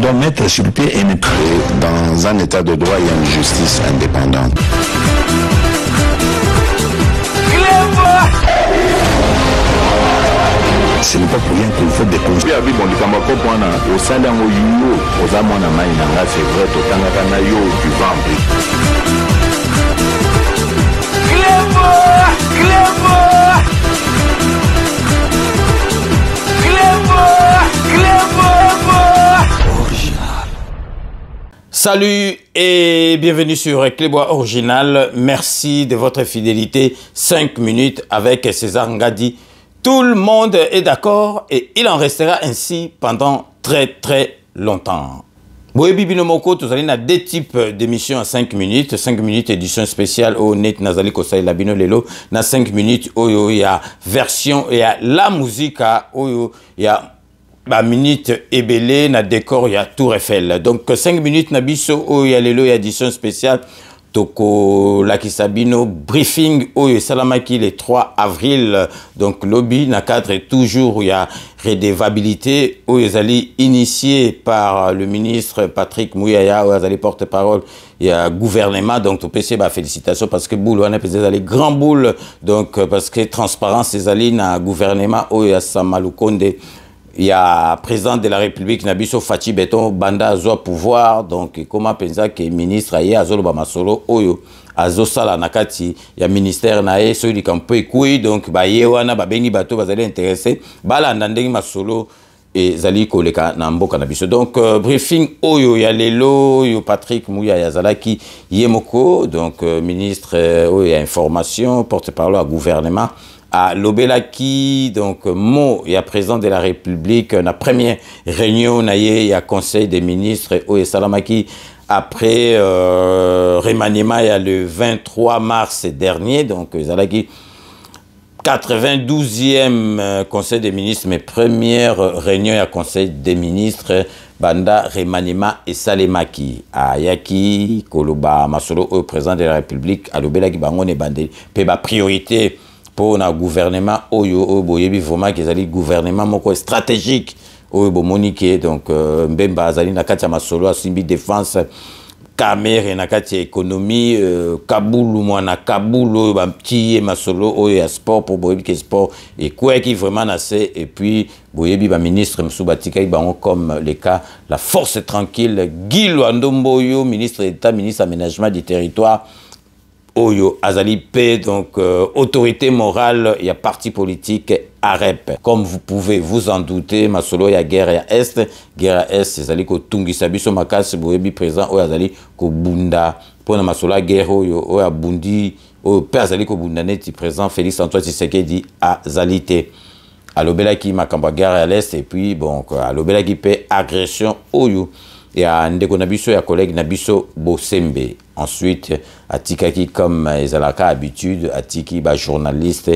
doit mettre sur pied et dans un état de droit, il y a une justice indépendante. Ce n'est pas pour rien qu'il faut des conseils. Salut et bienvenue sur Clébois Original. Merci de votre fidélité. 5 minutes avec César Ngadi. Tout le monde est d'accord et il en restera ainsi pendant très longtemps. Boye Bibino Moko, tu as deux types d'émissions à 5 minutes. 5 minutes édition spéciale au Net Nazali Kosai Labino Lelo. Na 5 minutes, il y a version, il y a la musique, il y a ba minute ébélé, na décor, il y a Tour Eiffel. Donc 5 minutes, na biso, il y a Lelo, il y a édition spéciale. Toko Lakisabino briefing au Salamaki le 3 avril. Donc lobby na cadre est toujours il y a redevabilité où ils allaient initié par le ministre Patrick Mouyaya où ils allaient porte-parole il y a gouvernement donc au PC bah félicitations parce que boule on a peut aller grand boule donc parce que transparence ces alliés na gouvernement où il y a Samalukonde. Il y a président de la République Nabiso Fati Beton Banda Azo pouvoir donc comment pensa que ministre aye Azolo Bamasolo Oyo Azo Sala Nakati il y a ministère nae ceux du campo ekui donc ba yewana ba bengi bato bazali intéressé bala ndandengi masolo et zali koleka na mboka na biso donc briefing Oyo ya lelo yo Patrick Mouyaya Zalaki Yemoko donc ministre Oyo ya information porte-parole à gouvernement à Lobelaki, donc Mo, il y a président de la République, la première réunion, il y a conseil des ministres, Oye Salamaki, après remaniement, il y a le 23 mars dernier, donc Zalaki, 92e conseil des ministres, mais première réunion, il y a conseil des ministres, Banda, remaniement et Salemaki, à Yaki, Koloba, Masolo, président de la République, à Lobelaki, Bangon et Bandé, Peba priorité, pour un gouvernement oyo boyebi vraiment qu'ils allaient gouvernement moko stratégique oyo bomonique donc mbemba azali na kati ya masolo asimbi défense caméra na kati ya économie kabulu mwana kabulu ba petit masolo oyo ya sport pour boyebi que sport et quoi qui vraiment nassé et puis boyebi ba ministre msubatika bango comme le cas la force tranquille Guy Lwandombo yo ministre d'État ministre aménagement du territoire Oyo Azali P, donc autorité morale, il y a parti politique AREP. Comme vous pouvez vous en douter, Masolo, il y a guerre à Est. Guerre à Est, c'est Azali ko Tungi Sabiso Makas, Boyebi présent, Oyo Azali ko Bunda. Pour na Masolo, guerre, Oyo Abundi, Oyo P Azali ko Bunda Neti présent, Félix Antoine Tshisekedi Azali T. À l'Obelaki, Makamba guerre à l'Est, et puis, bon, à l'Obelaki P, agression, Oyo. Il y a Ndeko Nabiso, il y a collègue Nabiso Bosembe. Ensuite, Atikaki, comme ils ont l'habitude, Atiki, journaliste,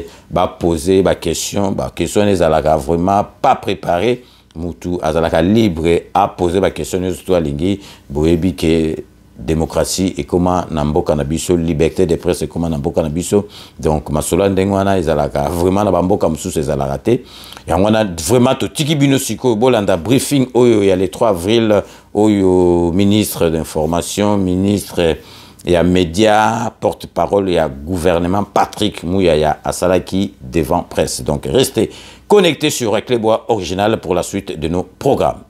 poser des questions les alaka vraiment pas préparé. Moutou, azalaka libre à poser des questions sur Lingi, Boebi que démocratie et comment Namboka Nabiso, liberté de presse et comment Namboka Nabiso. Donc, Masola Ndengwana, ils alaka vraiment Namboka Moussou, ils ont raté. Et on a vraiment tout Tiki Binosiko, Bolanda briefing, il y a le 3 avril, ministre d'information, ministre et à médias, porte-parole et à gouvernement, Patrick Mouyaya Asalaki devant presse. Donc restez connectés sur Clébois Original pour la suite de nos programmes.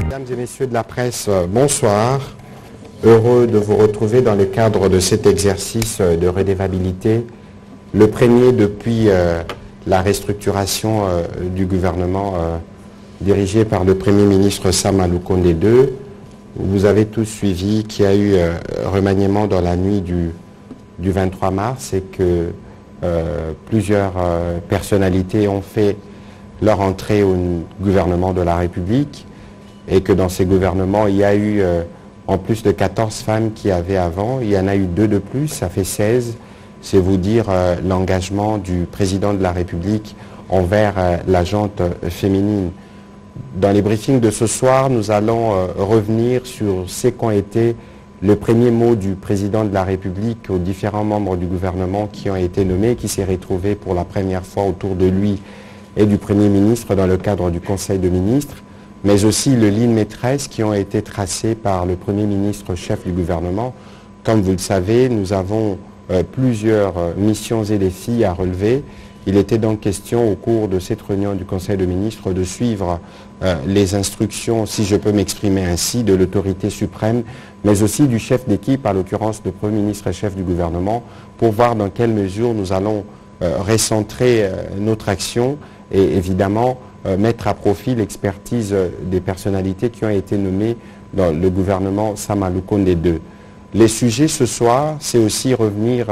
Mesdames et messieurs de la presse, bonsoir. Heureux de vous retrouver dans le cadre de cet exercice de redevabilité, le premier depuis la restructuration du gouvernement dirigé par le Premier ministre Samalukonde II. Vous avez tous suivi qu'il y a eu remaniement dans la nuit du 23 mars et que plusieurs personnalités ont fait leur entrée au gouvernement de la République et que dans ces gouvernements, il y a eu en plus de 14 femmes qui avaient avant, il y en a eu 2 de plus, ça fait 16. C'est vous dire l'engagement du président de la République envers la gente féminine. Dans les briefings de ce soir, nous allons revenir sur ce qu'ont été le premier mot du président de la République aux différents membres du gouvernement qui ont été nommés, qui s'est retrouvé pour la première fois autour de lui et du Premier ministre dans le cadre du Conseil de ministres, mais aussi les lignes maîtresses qui ont été tracées par le Premier ministre chef du gouvernement. Comme vous le savez, nous avons plusieurs missions et défis à relever. Il était donc question au cours de cette réunion du Conseil de ministres de suivre les instructions, si je peux m'exprimer ainsi, de l'autorité suprême, mais aussi du chef d'équipe, à l'occurrence le Premier ministre et chef du gouvernement, pour voir dans quelle mesure nous allons recentrer notre action et évidemment mettre à profit l'expertise des personnalités qui ont été nommées dans le gouvernement Sama Lukonde II. Les sujets ce soir, c'est aussi revenir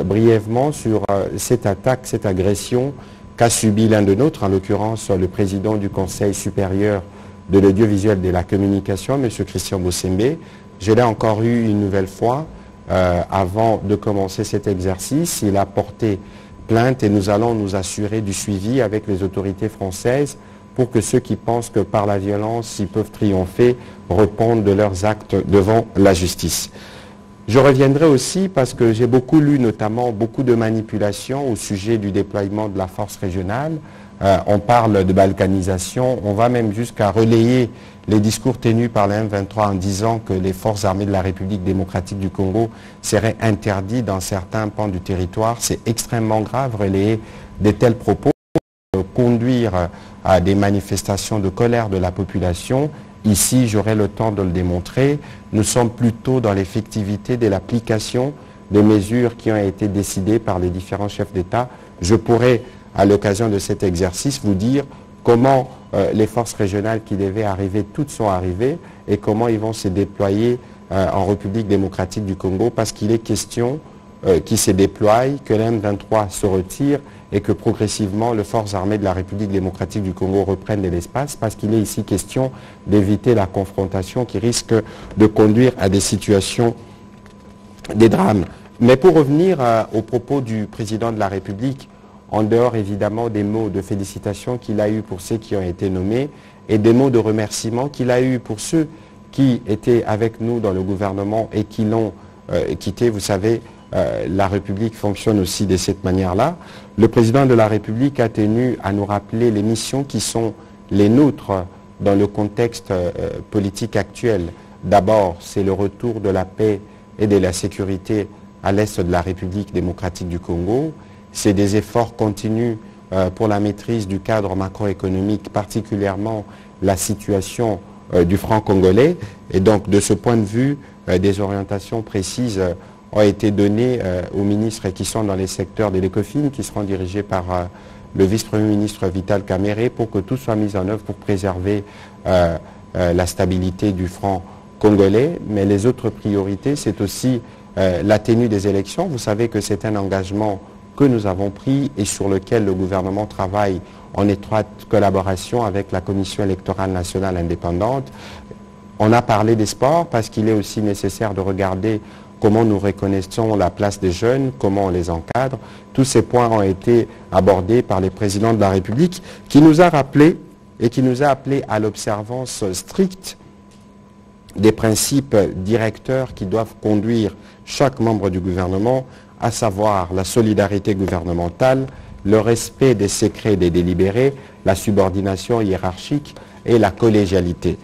brièvement sur cette attaque, cette agression qu'a subi l'un de nôtres, en l'occurrence le président du Conseil supérieur de l'audiovisuel et de la communication, M. Christian Bossembe. Je l'ai encore eu une nouvelle fois avant de commencer cet exercice. Il a porté plainte et nous allons nous assurer du suivi avec les autorités françaises pour que ceux qui pensent que par la violence ils peuvent triompher répondent de leurs actes devant la justice. Je reviendrai aussi parce que j'ai beaucoup lu notamment beaucoup de manipulations au sujet du déploiement de la force régionale. On parle de balkanisation, on va même jusqu'à relayer les discours tenus par le M23 en disant que les forces armées de la République démocratique du Congo seraient interdites dans certains pans du territoire. C'est extrêmement grave, relayer de tels propos, conduire à des manifestations de colère de la population. Ici, j'aurai le temps de le démontrer. Nous sommes plutôt dans l'effectivité de l'application des mesures qui ont été décidées par les différents chefs d'État. Je pourrais, à l'occasion de cet exercice, vous dire comment les forces régionales qui devaient arriver, toutes sont arrivées, et comment ils vont se déployer en République démocratique du Congo, parce qu'il est question qu'ils se déploient, que l'M23 se retire, et que progressivement les forces armées de la République démocratique du Congo reprennent de l'espace, parce qu'il est ici question d'éviter la confrontation qui risque de conduire à des situations, des drames. Mais pour revenir aux propos du président de la République, en dehors évidemment des mots de félicitations qu'il a eus pour ceux qui ont été nommés et des mots de remerciement qu'il a eus pour ceux qui étaient avec nous dans le gouvernement et qui l'ont quitté, vous savez, la République fonctionne aussi de cette manière-là. Le président de la République a tenu à nous rappeler les missions qui sont les nôtres dans le contexte politique actuel. D'abord, c'est le retour de la paix et de la sécurité à l'est de la République démocratique du Congo. C'est des efforts continus pour la maîtrise du cadre macroéconomique, particulièrement la situation du franc congolais. Et donc, de ce point de vue, des orientations précises ont été données aux ministres qui sont dans les secteurs de l'ECOFIN, qui seront dirigés par le vice-premier ministre Vital Kamerhe, pour que tout soit mis en œuvre pour préserver la stabilité du franc congolais. Mais les autres priorités, c'est aussi la tenue des élections. Vous savez que c'est un engagement que nous avons pris et sur lequel le gouvernement travaille en étroite collaboration avec la Commission électorale nationale indépendante. On a parlé des sports parce qu'il est aussi nécessaire de regarder comment nous reconnaissons la place des jeunes, comment on les encadre. Tous ces points ont été abordés par les présidents de la République qui nous a rappelé et qui nous a appelés à l'observance stricte des principes directeurs qui doivent conduire chaque membre du gouvernement, à savoir la solidarité gouvernementale, le respect des secrets des délibérés, la subordination hiérarchique et la collégialité.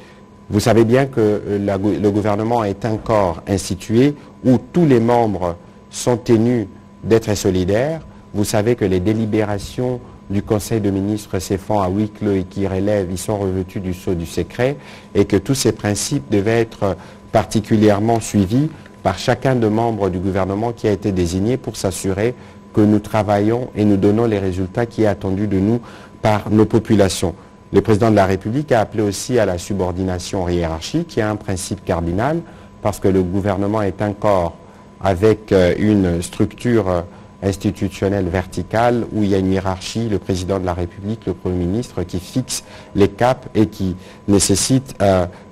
Vous savez bien que le gouvernement est un corps institué où tous les membres sont tenus d'être solidaires. Vous savez que les délibérations du Conseil de ministres se font à huis clos et qui relèvent, ils sont revêtus du sceau du secret, et que tous ces principes devaient être particulièrement suivis par chacun des membres du gouvernement qui a été désigné pour s'assurer que nous travaillons et nous donnons les résultats qui sont attendus de nous par nos populations. Le président de la République a appelé aussi à la subordination hiérarchique, qui est un principe cardinal, parce que le gouvernement est un corps avec une structure institutionnelle verticale où il y a une hiérarchie, le président de la République, le Premier ministre, qui fixe les caps et qui nécessite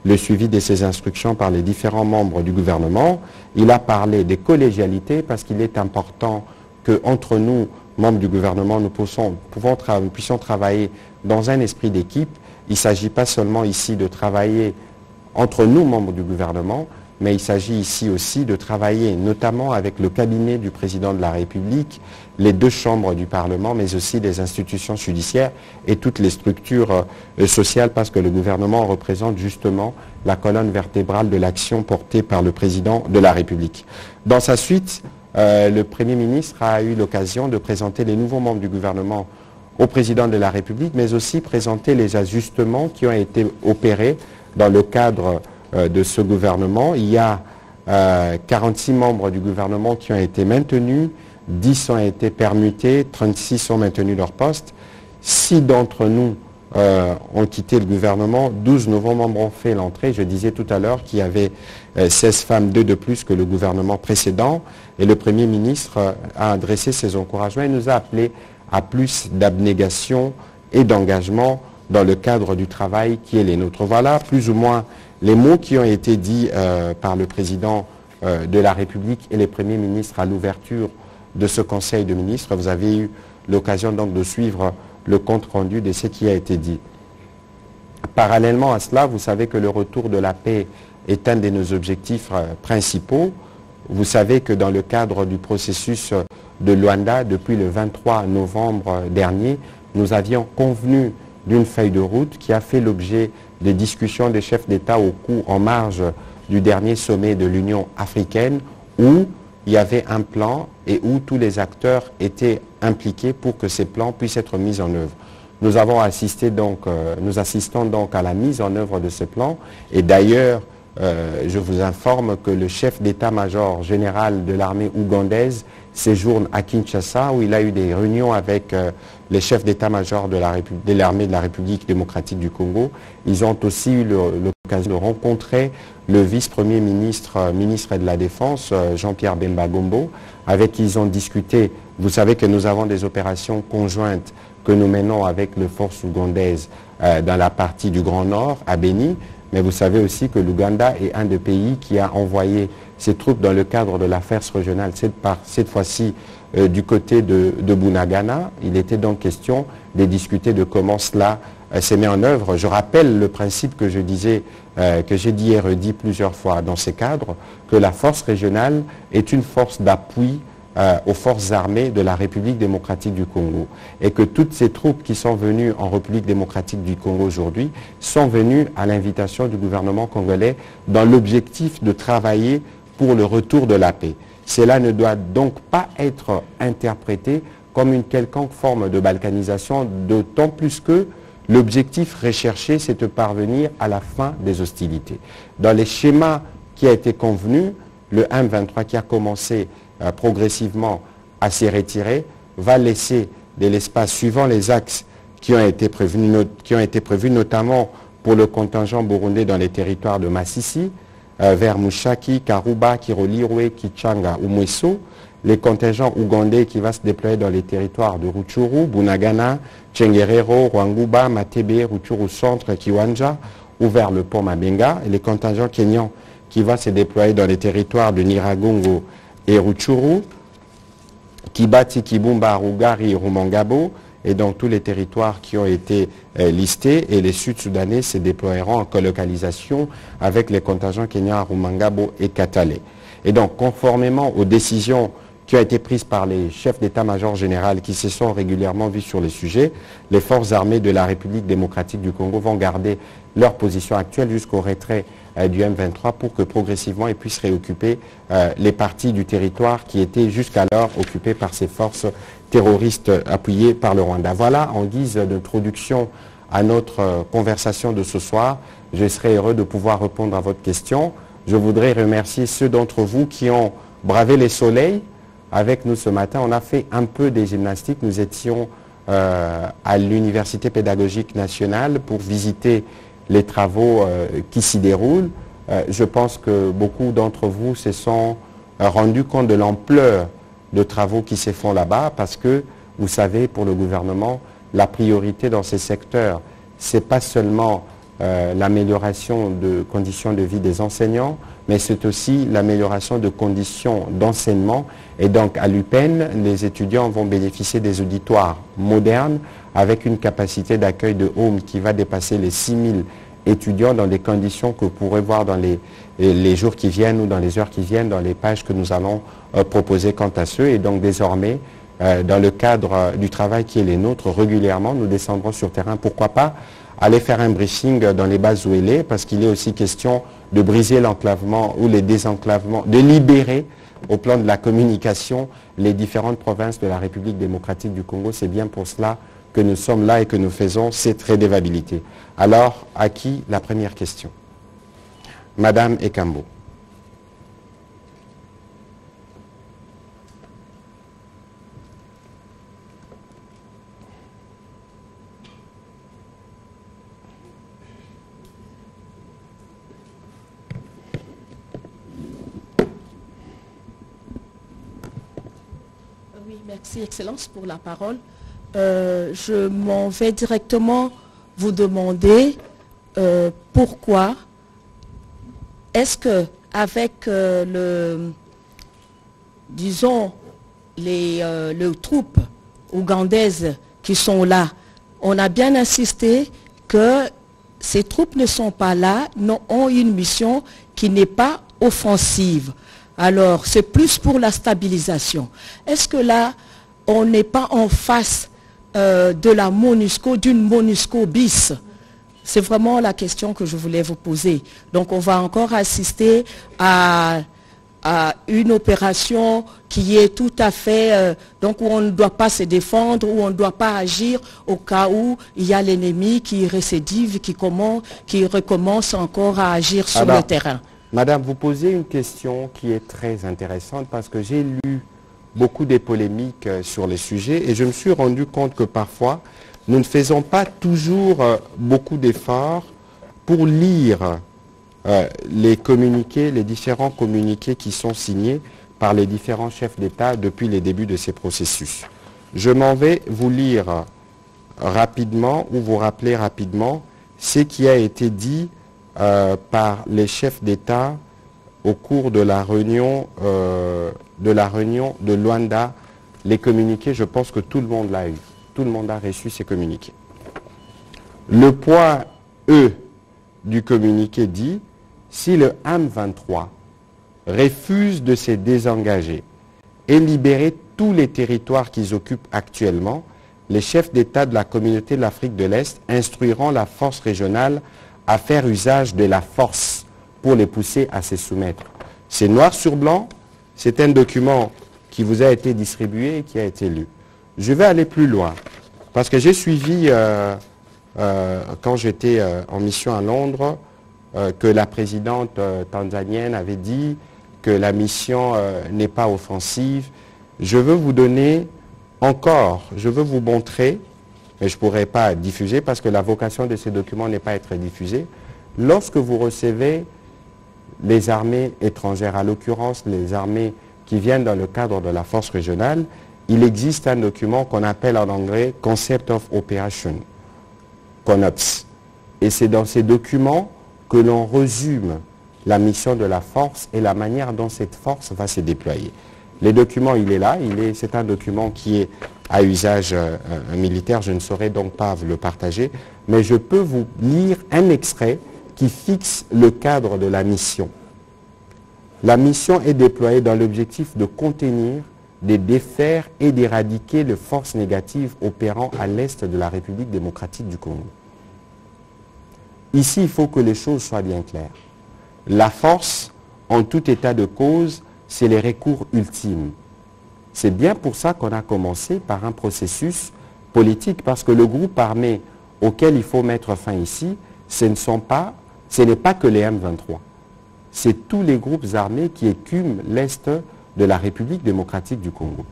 le suivi de ces instructions par les différents membres du gouvernement. Il a parlé des collégialités parce qu'il est important qu'entre nous, membres du gouvernement, nous puissions travailler dans un esprit d'équipe. Il ne s'agit pas seulement ici de travailler entre nous, membres du gouvernement, mais il s'agit ici aussi de travailler notamment avec le cabinet du président de la République, les deux chambres du Parlement, mais aussi les institutions judiciaires et toutes les structures sociales, parce que le gouvernement représente justement la colonne vertébrale de l'action portée par le président de la République. Dans sa suite, le Premier ministre a eu l'occasion de présenter les nouveaux membres du gouvernement au président de la République, mais aussi présenter les ajustements qui ont été opérés dans le cadre de ce gouvernement. Il y a 46 membres du gouvernement qui ont été maintenus, 10 ont été permutés, 36 ont maintenu leur poste. 6 d'entre nous ont quitté le gouvernement, 12 nouveaux membres ont fait l'entrée. Je disais tout à l'heure qu'il y avait 16 femmes, 2 de plus que le gouvernement précédent. Et le Premier ministre a adressé ses encouragements et nous a appelés à plus d'abnégation et d'engagement dans le cadre du travail qui est les nôtres. Voilà plus ou moins les mots qui ont été dits par le président de la République et les premiers ministres à l'ouverture de ce Conseil de ministres. Vous avez eu l'occasion donc de suivre le compte-rendu de ce qui a été dit. Parallèlement à cela, vous savez que le retour de la paix est un de nos objectifs principaux. Vous savez que dans le cadre du processus de Luanda, depuis le 23 novembre dernier, nous avions convenu d'une feuille de route qui a fait l'objet des discussions des chefs d'État en marge du dernier sommet de l'Union africaine, où il y avait un plan et où tous les acteurs étaient impliqués pour que ces plans puissent être mis en œuvre. Nous avons assisté donc, nous assistons donc à la mise en œuvre de ce plan, et d'ailleurs, je vous informe que le chef d'état-major général de l'armée ougandaise séjourne à Kinshasa, où il a eu des réunions avec les chefs d'état-major de l'armée de la République démocratique du Congo. Ils ont aussi eu l'occasion de rencontrer le vice-premier ministre, ministre de la Défense, Jean-Pierre Bemba Gombo, avec qui ils ont discuté. Vous savez que nous avons des opérations conjointes que nous menons avec les forces ougandaises dans la partie du Grand Nord, à Beni. Mais vous savez aussi que l'Ouganda est un des pays qui a envoyé ses troupes dans le cadre de l'affaire régionale, cette fois-ci du côté de Bunagana. Il était donc question de discuter de comment cela s'est mis en œuvre. Je rappelle le principe que je disais, que j'ai dit et redit plusieurs fois dans ces cadres, que la force régionale est une force d'appui aux forces armées de la République démocratique du Congo, et que toutes ces troupes qui sont venues en République démocratique du Congo aujourd'hui sont venues à l'invitation du gouvernement congolais dans l'objectif de travailler pour le retour de la paix. Cela ne doit donc pas être interprété comme une quelconque forme de balkanisation, d'autant plus que l'objectif recherché, c'est de parvenir à la fin des hostilités. Dans les schémas qui a été convenu, le M23 qui a commencé progressivement à s'y retirer, va laisser de l'espace suivant les axes qui ont été prévus, notamment pour le contingent burundais dans les territoires de Massissi, vers Mushaki, Karuba, Kirolirwe, Kichanga ou Mweso, les contingents ougandais qui vont se déployer dans les territoires de Rutshuru, Bunagana, Tchengerero, Rwanguba, Matebe, Rutshuru Centre, Kiwanja, ou vers le pont Mabenga, et les contingents kenyans qui vont se déployer dans les territoires de Niragongo et Rutshuru, Kibati, Kibumba, Rugari et Rumangabo, et dans tous les territoires qui ont été listés, et les Sud-Soudanais se déploieront en colocalisation avec les contingents kenyans à Rumangabo et Katale. Et donc, conformément aux décisions qui ont été prises par les chefs d'état-major général qui se sont régulièrement vus sur le sujet, les forces armées de la République démocratique du Congo vont garder leur position actuelle jusqu'au retrait du M23 pour que progressivement ils puissent réoccuper les parties du territoire qui étaient jusqu'alors occupées par ces forces terroristes appuyées par le Rwanda. Voilà, en guise d'introduction à notre conversation de ce soir, je serai heureux de pouvoir répondre à votre question. Je voudrais remercier ceux d'entre vous qui ont bravé les soleils avec nous ce matin. On a fait un peu des gymnastiques. Nous étions à l'Université pédagogique nationale pour visiter les travaux qui s'y déroulent. Je pense que beaucoup d'entre vous se sont rendus compte de l'ampleur de travaux qui se font là-bas, parce que, vous savez, pour le gouvernement, la priorité dans ces secteurs, ce n'est pas seulement l'amélioration de conditions de vie des enseignants, mais c'est aussi l'amélioration de conditions d'enseignement. Et donc, à l'UPEN, les étudiants vont bénéficier des auditoires modernes avec une capacité d'accueil de home qui va dépasser les 6000 étudiants dans des conditions que vous pourrez voir dans les jours qui viennent ou dans les heures qui viennent, dans les pages que nous allons proposer quant à ceux. Et donc désormais, dans le cadre du travail qui est les nôtres, régulièrement, nous descendrons sur terrain. Pourquoi pas aller faire un briefing dans les bases où il est, parce qu'il est aussi question de briser l'enclavement ou les désenclavements, de libérer au plan de la communication les différentes provinces de la République démocratique du Congo. C'est bien pour cela que nous sommes là et que nous faisons cette redevabilité. Alors, à qui la première question? Madame Ekambo. Oui, merci Excellence pour la parole. Je m'en vais directement vous demander pourquoi est-ce que avec les troupes ougandaises qui sont là, on a bien insisté que ces troupes ne sont pas là, ont une mission qui n'est pas offensive. Alors, c'est plus pour la stabilisation. Est-ce que là, on n'est pas en face de la MONUSCO, d'une MONUSCO bis? C'est vraiment la question que je voulais vous poser. Donc, on va encore assister à une opération qui est tout à fait... donc, où on ne doit pas se défendre, où on ne doit pas agir au cas où il y a l'ennemi qui récidive, qui recommence encore à agir sur le terrain. Madame, vous posez une question qui est très intéressante parce que j'ai lu beaucoup de polémiques sur les sujets et je me suis rendu compte que parfois, nous ne faisons pas toujours beaucoup d'efforts pour lire les communiqués, les différents communiqués qui sont signés par les différents chefs d'État depuis les débuts de ces processus. Je m'en vais vous lire rapidement ou vous rappeler rapidement ce qui a été dit par les chefs d'État au cours de la réunion de Luanda. Les communiqués, je pense que tout le monde l'a eu. Tout le monde a reçu ces communiqués. Le point E du communiqué dit, si le M23 refuse de se désengager et libérer tous les territoires qu'ils occupent actuellement, les chefs d'État de la communauté de l'Afrique de l'Est instruiront la force régionale à faire usage de la force pour les pousser à se soumettre. C'est noir sur blanc, c'est un document qui vous a été distribué et qui a été lu. Je vais aller plus loin, parce que j'ai suivi, quand j'étais en mission à Londres, que la présidente tanzanienne avait dit que la mission n'est pas offensive. Je veux vous donner encore, je veux vous montrer, mais je ne pourrais pas diffuser parce que la vocation de ces documents n'est pas être diffusée. Lorsque vous recevez les armées étrangères, à l'occurrence les armées qui viennent dans le cadre de la force régionale, il existe un document qu'on appelle en anglais Concept of Operation, CONOPS. Et c'est dans ces documents que l'on résume la mission de la force et la manière dont cette force va se déployer. Les documents, il est là, c'est un document qui est à usage militaire, je ne saurais donc pas vous le partager, mais je peux vous lire un extrait qui fixe le cadre de la mission. La mission est déployée dans l'objectif de contenir, de défaire et d'éradiquer les forces négatives opérant à l'est de la République démocratique du Congo. Ici, il faut que les choses soient bien claires. La force, en tout état de cause, c'est les recours ultimes. C'est bien pour ça qu'on a commencé par un processus politique, parce que le groupe armé auquel il faut mettre fin ici, ce n'est pas que les M23. C'est tous les groupes armés qui écument l'Est de la République démocratique du Congo.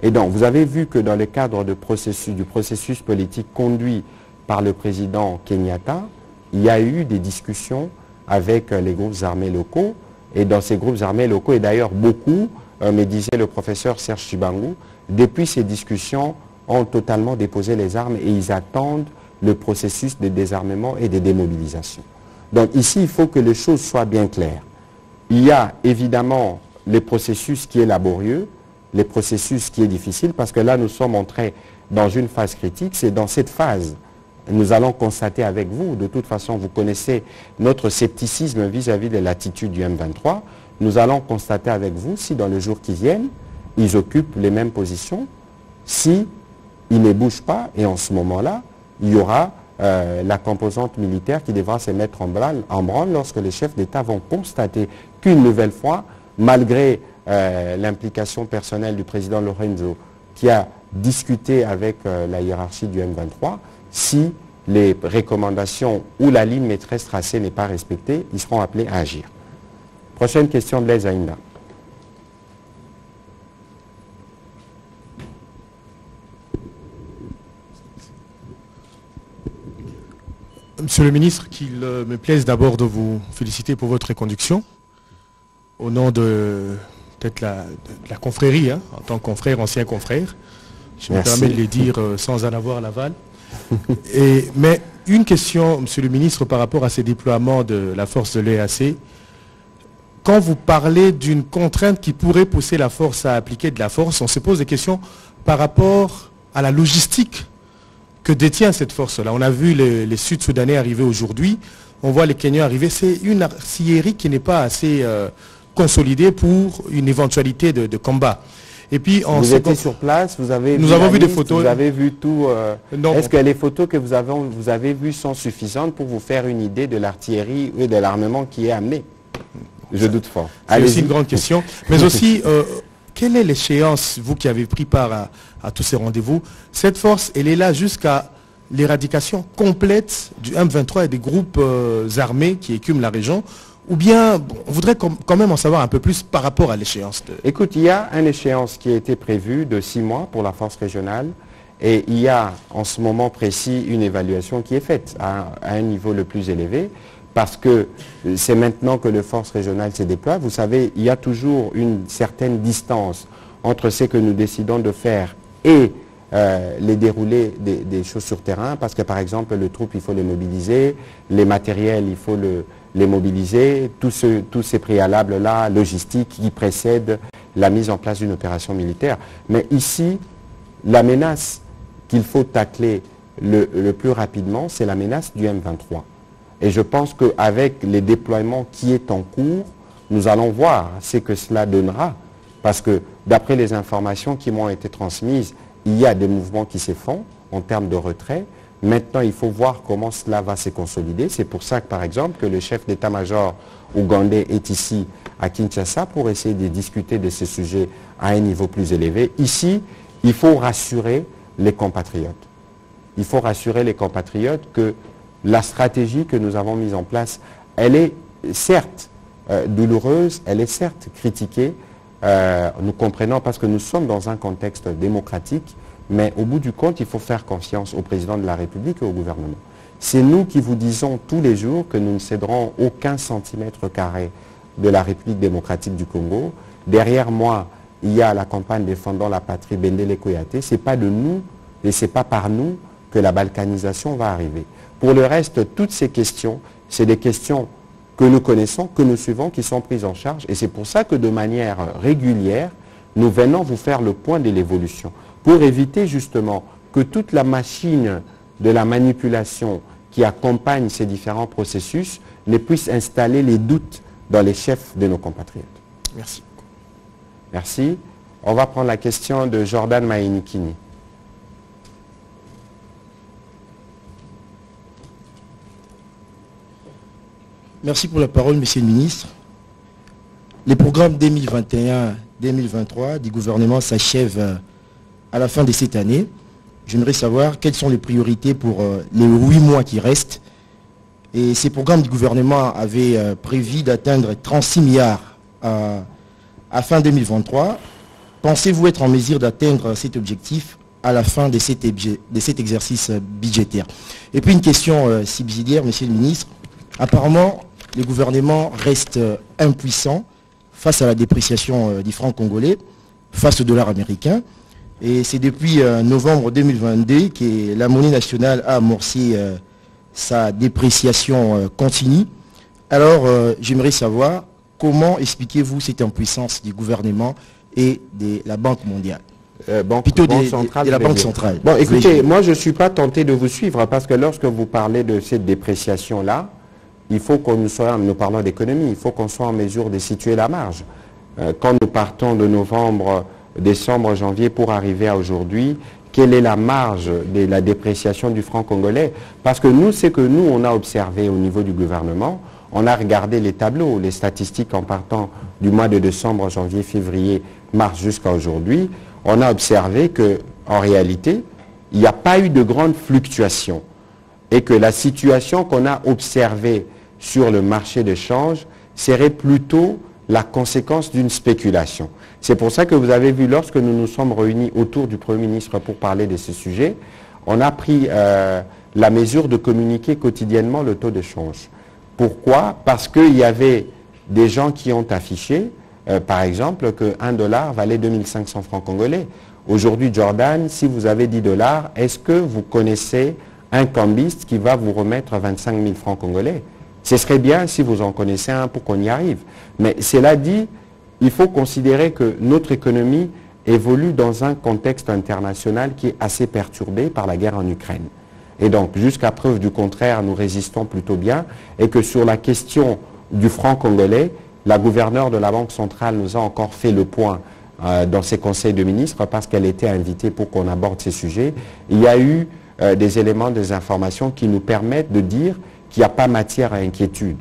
Et donc, vous avez vu que dans le cadre du processus politique conduit par le président Kenyatta, il y a eu des discussions avec les groupes armés locaux. Et dans ces groupes armés locaux, et d'ailleurs beaucoup, me disait le professeur Serge Chibangu, depuis ces discussions, ont totalement déposé les armes et ils attendent le processus de désarmement et de démobilisation. Donc ici, il faut que les choses soient bien claires. Il y a évidemment le processus qui est laborieux, le processus qui est difficile, parce que là, nous sommes entrés dans une phase critique. C'est dans cette phase nous allons constater avec vous, de toute façon vous connaissez notre scepticisme vis-à-vis de l'attitude du M23, nous allons constater avec vous si dans les jours qui viennent, ils occupent les mêmes positions, si ils ne bougent pas, et en ce moment-là, il y aura la composante militaire qui devra se mettre en branle lorsque les chefs d'État vont constater qu'une nouvelle fois, malgré l'implication personnelle du président Lorenzo, qui a discuté avec la hiérarchie du M23, si les recommandations ou la ligne maîtresse tracée n'est pas respectée, ils seront appelés à agir. Prochaine question de Blaise Aïnda. Monsieur le ministre, qu'il me plaise d'abord de vous féliciter pour votre reconduction. Au nom de peut-être la confrérie, hein, en tant que confrère, ancien confrère. Je me permets de le dire sans en avoir l'aval. Mais une question, monsieur le ministre, par rapport à ces déploiements de la force de l'EAC. Quand vous parlez d'une contrainte qui pourrait pousser la force à appliquer de la force, on se pose des questions par rapport à la logistique que détient cette force-là. On a vu les Sud-Soudanais arriver aujourd'hui, on voit les Kenyans arriver. C'est une artillerie qui n'est pas assez consolidée pour une éventualité de combat. Et puis, vous étiez sur place, vous avez nous avons vu des photos. Vous avez vu tout. Est-ce que les photos que vous avez vues sont suffisantes pour vous faire une idée de l'artillerie et de l'armement qui est amené? Je doute fort. C'est aussi une grande question. Mais aussi, quelle est l'échéance, vous qui avez pris part à tous ces rendez-vous? Cette force, elle est là jusqu'à l'éradication complète du M23 et des groupes armés qui écument la région? Ou bien, on voudrait quand même en savoir un peu plus par rapport à l'échéance Écoute, il y a une échéance qui a été prévue de 6 mois pour la force régionale. Et il y a en ce moment précis une évaluation qui est faite à un niveau le plus élevé. Parce que c'est maintenant que les forces régionales se déploient. Vous savez, il y a toujours une certaine distance entre ce que nous décidons de faire et les déroulés des choses sur terrain. Parce que par exemple, les troupes, il faut les mobiliser, les matériels, il faut les mobiliser, tous ces préalables-là, logistiques, qui précèdent la mise en place d'une opération militaire. Mais ici, la menace qu'il faut tacler le plus rapidement, c'est la menace du M23. Et je pense qu'avec les déploiements qui est en cours, nous allons voir ce que cela donnera. Parce que d'après les informations qui m'ont été transmises, il y a des mouvements qui se font en termes de retrait. Maintenant, il faut voir comment cela va se consolider. C'est pour ça que, par exemple, que le chef d'état-major ougandais est ici à Kinshasa pour essayer de discuter de ces sujets à un niveau plus élevé. Ici, il faut rassurer les compatriotes. Il faut rassurer les compatriotes que la stratégie que nous avons mise en place, elle est certes douloureuse, elle est certes critiquée, nous comprenons parce que nous sommes dans un contexte démocratique, mais au bout du compte, il faut faire confiance au président de la République et au gouvernement. C'est nous qui vous disons tous les jours que nous ne céderons aucun centimètre carré de la République démocratique du Congo. Derrière moi, il y a la campagne défendant la patrie Bendele Koyate. Ce n'est pas de nous et ce n'est pas par nous que la balkanisation va arriver. Pour le reste, toutes ces questions, c'est des questions que nous connaissons, que nous suivons, qui sont prises en charge. Et c'est pour ça que de manière régulière, nous venons vous faire le point de l'évolution, pour éviter justement que toute la machine de la manipulation qui accompagne ces différents processus ne puisse installer les doutes dans les chefs de nos compatriotes. Merci. Merci. On va prendre la question de Jordan Maïnikini. Merci pour la parole, Monsieur le Ministre. Les programmes 2021-2023 du gouvernement s'achèvent à la fin de cette année. J'aimerais savoir quelles sont les priorités pour les 8 mois qui restent. Et ces programmes du gouvernement avaient prévu d'atteindre 36 milliards à fin 2023. Pensez-vous être en mesure d'atteindre cet objectif à la fin de cet exercice budgétaire? Et puis une question subsidiaire, Monsieur le Ministre. Apparemment, le gouvernement reste impuissant face à la dépréciation du franc congolais, face au dollar américain. Et c'est depuis novembre 2022 que la monnaie nationale a amorcé sa dépréciation continue. Alors, j'aimerais savoir comment expliquez-vous cette impuissance du gouvernement et de la Banque mondiale? Plutôt Banque de centrale, la je vais Banque dire. centrale. Bon, écoutez, Oui. moi je ne suis pas tenté de vous suivre parce que lorsque vous parlez de cette dépréciation-là, il faut qu'on nous parlons d'économie, il faut qu'on soit en mesure de situer la marge. Quand nous partons de novembre, décembre, janvier pour arriver à aujourd'hui, quelle est la marge de la dépréciation du franc congolais? Parce que nous, c'est que nous, on a observé au niveau du gouvernement, on a regardé les tableaux, les statistiques en partant du mois de décembre, janvier, février, mars jusqu'à aujourd'hui, on a observé qu'en réalité, il n'y a pas eu de grande fluctuation et que la situation qu'on a observée sur le marché de change serait plutôt la conséquence d'une spéculation. C'est pour ça que vous avez vu, lorsque nous nous sommes réunis autour du Premier ministre pour parler de ce sujet, on a pris la mesure de communiquer quotidiennement le taux de change. Pourquoi? Parce qu'il y avait des gens qui ont affiché, par exemple, que $1 valait 2500 francs congolais. Aujourd'hui, Jordan, si vous avez 10 $, est-ce que vous connaissez un cambiste qui va vous remettre 25 000 francs congolais? Ce serait bien si vous en connaissez un pour qu'on y arrive. Mais cela dit, il faut considérer que notre économie évolue dans un contexte international qui est assez perturbé par la guerre en Ukraine. Et donc, jusqu'à preuve du contraire, nous résistons plutôt bien et que sur la question du franc congolais, la gouverneure de la Banque centrale nous a encore fait le point dans ses conseils de ministres parce qu'elle était invitée pour qu'on aborde ces sujets. Il y a eu des éléments, des informations qui nous permettent de dire qu'il n'y a pas matière à inquiétude.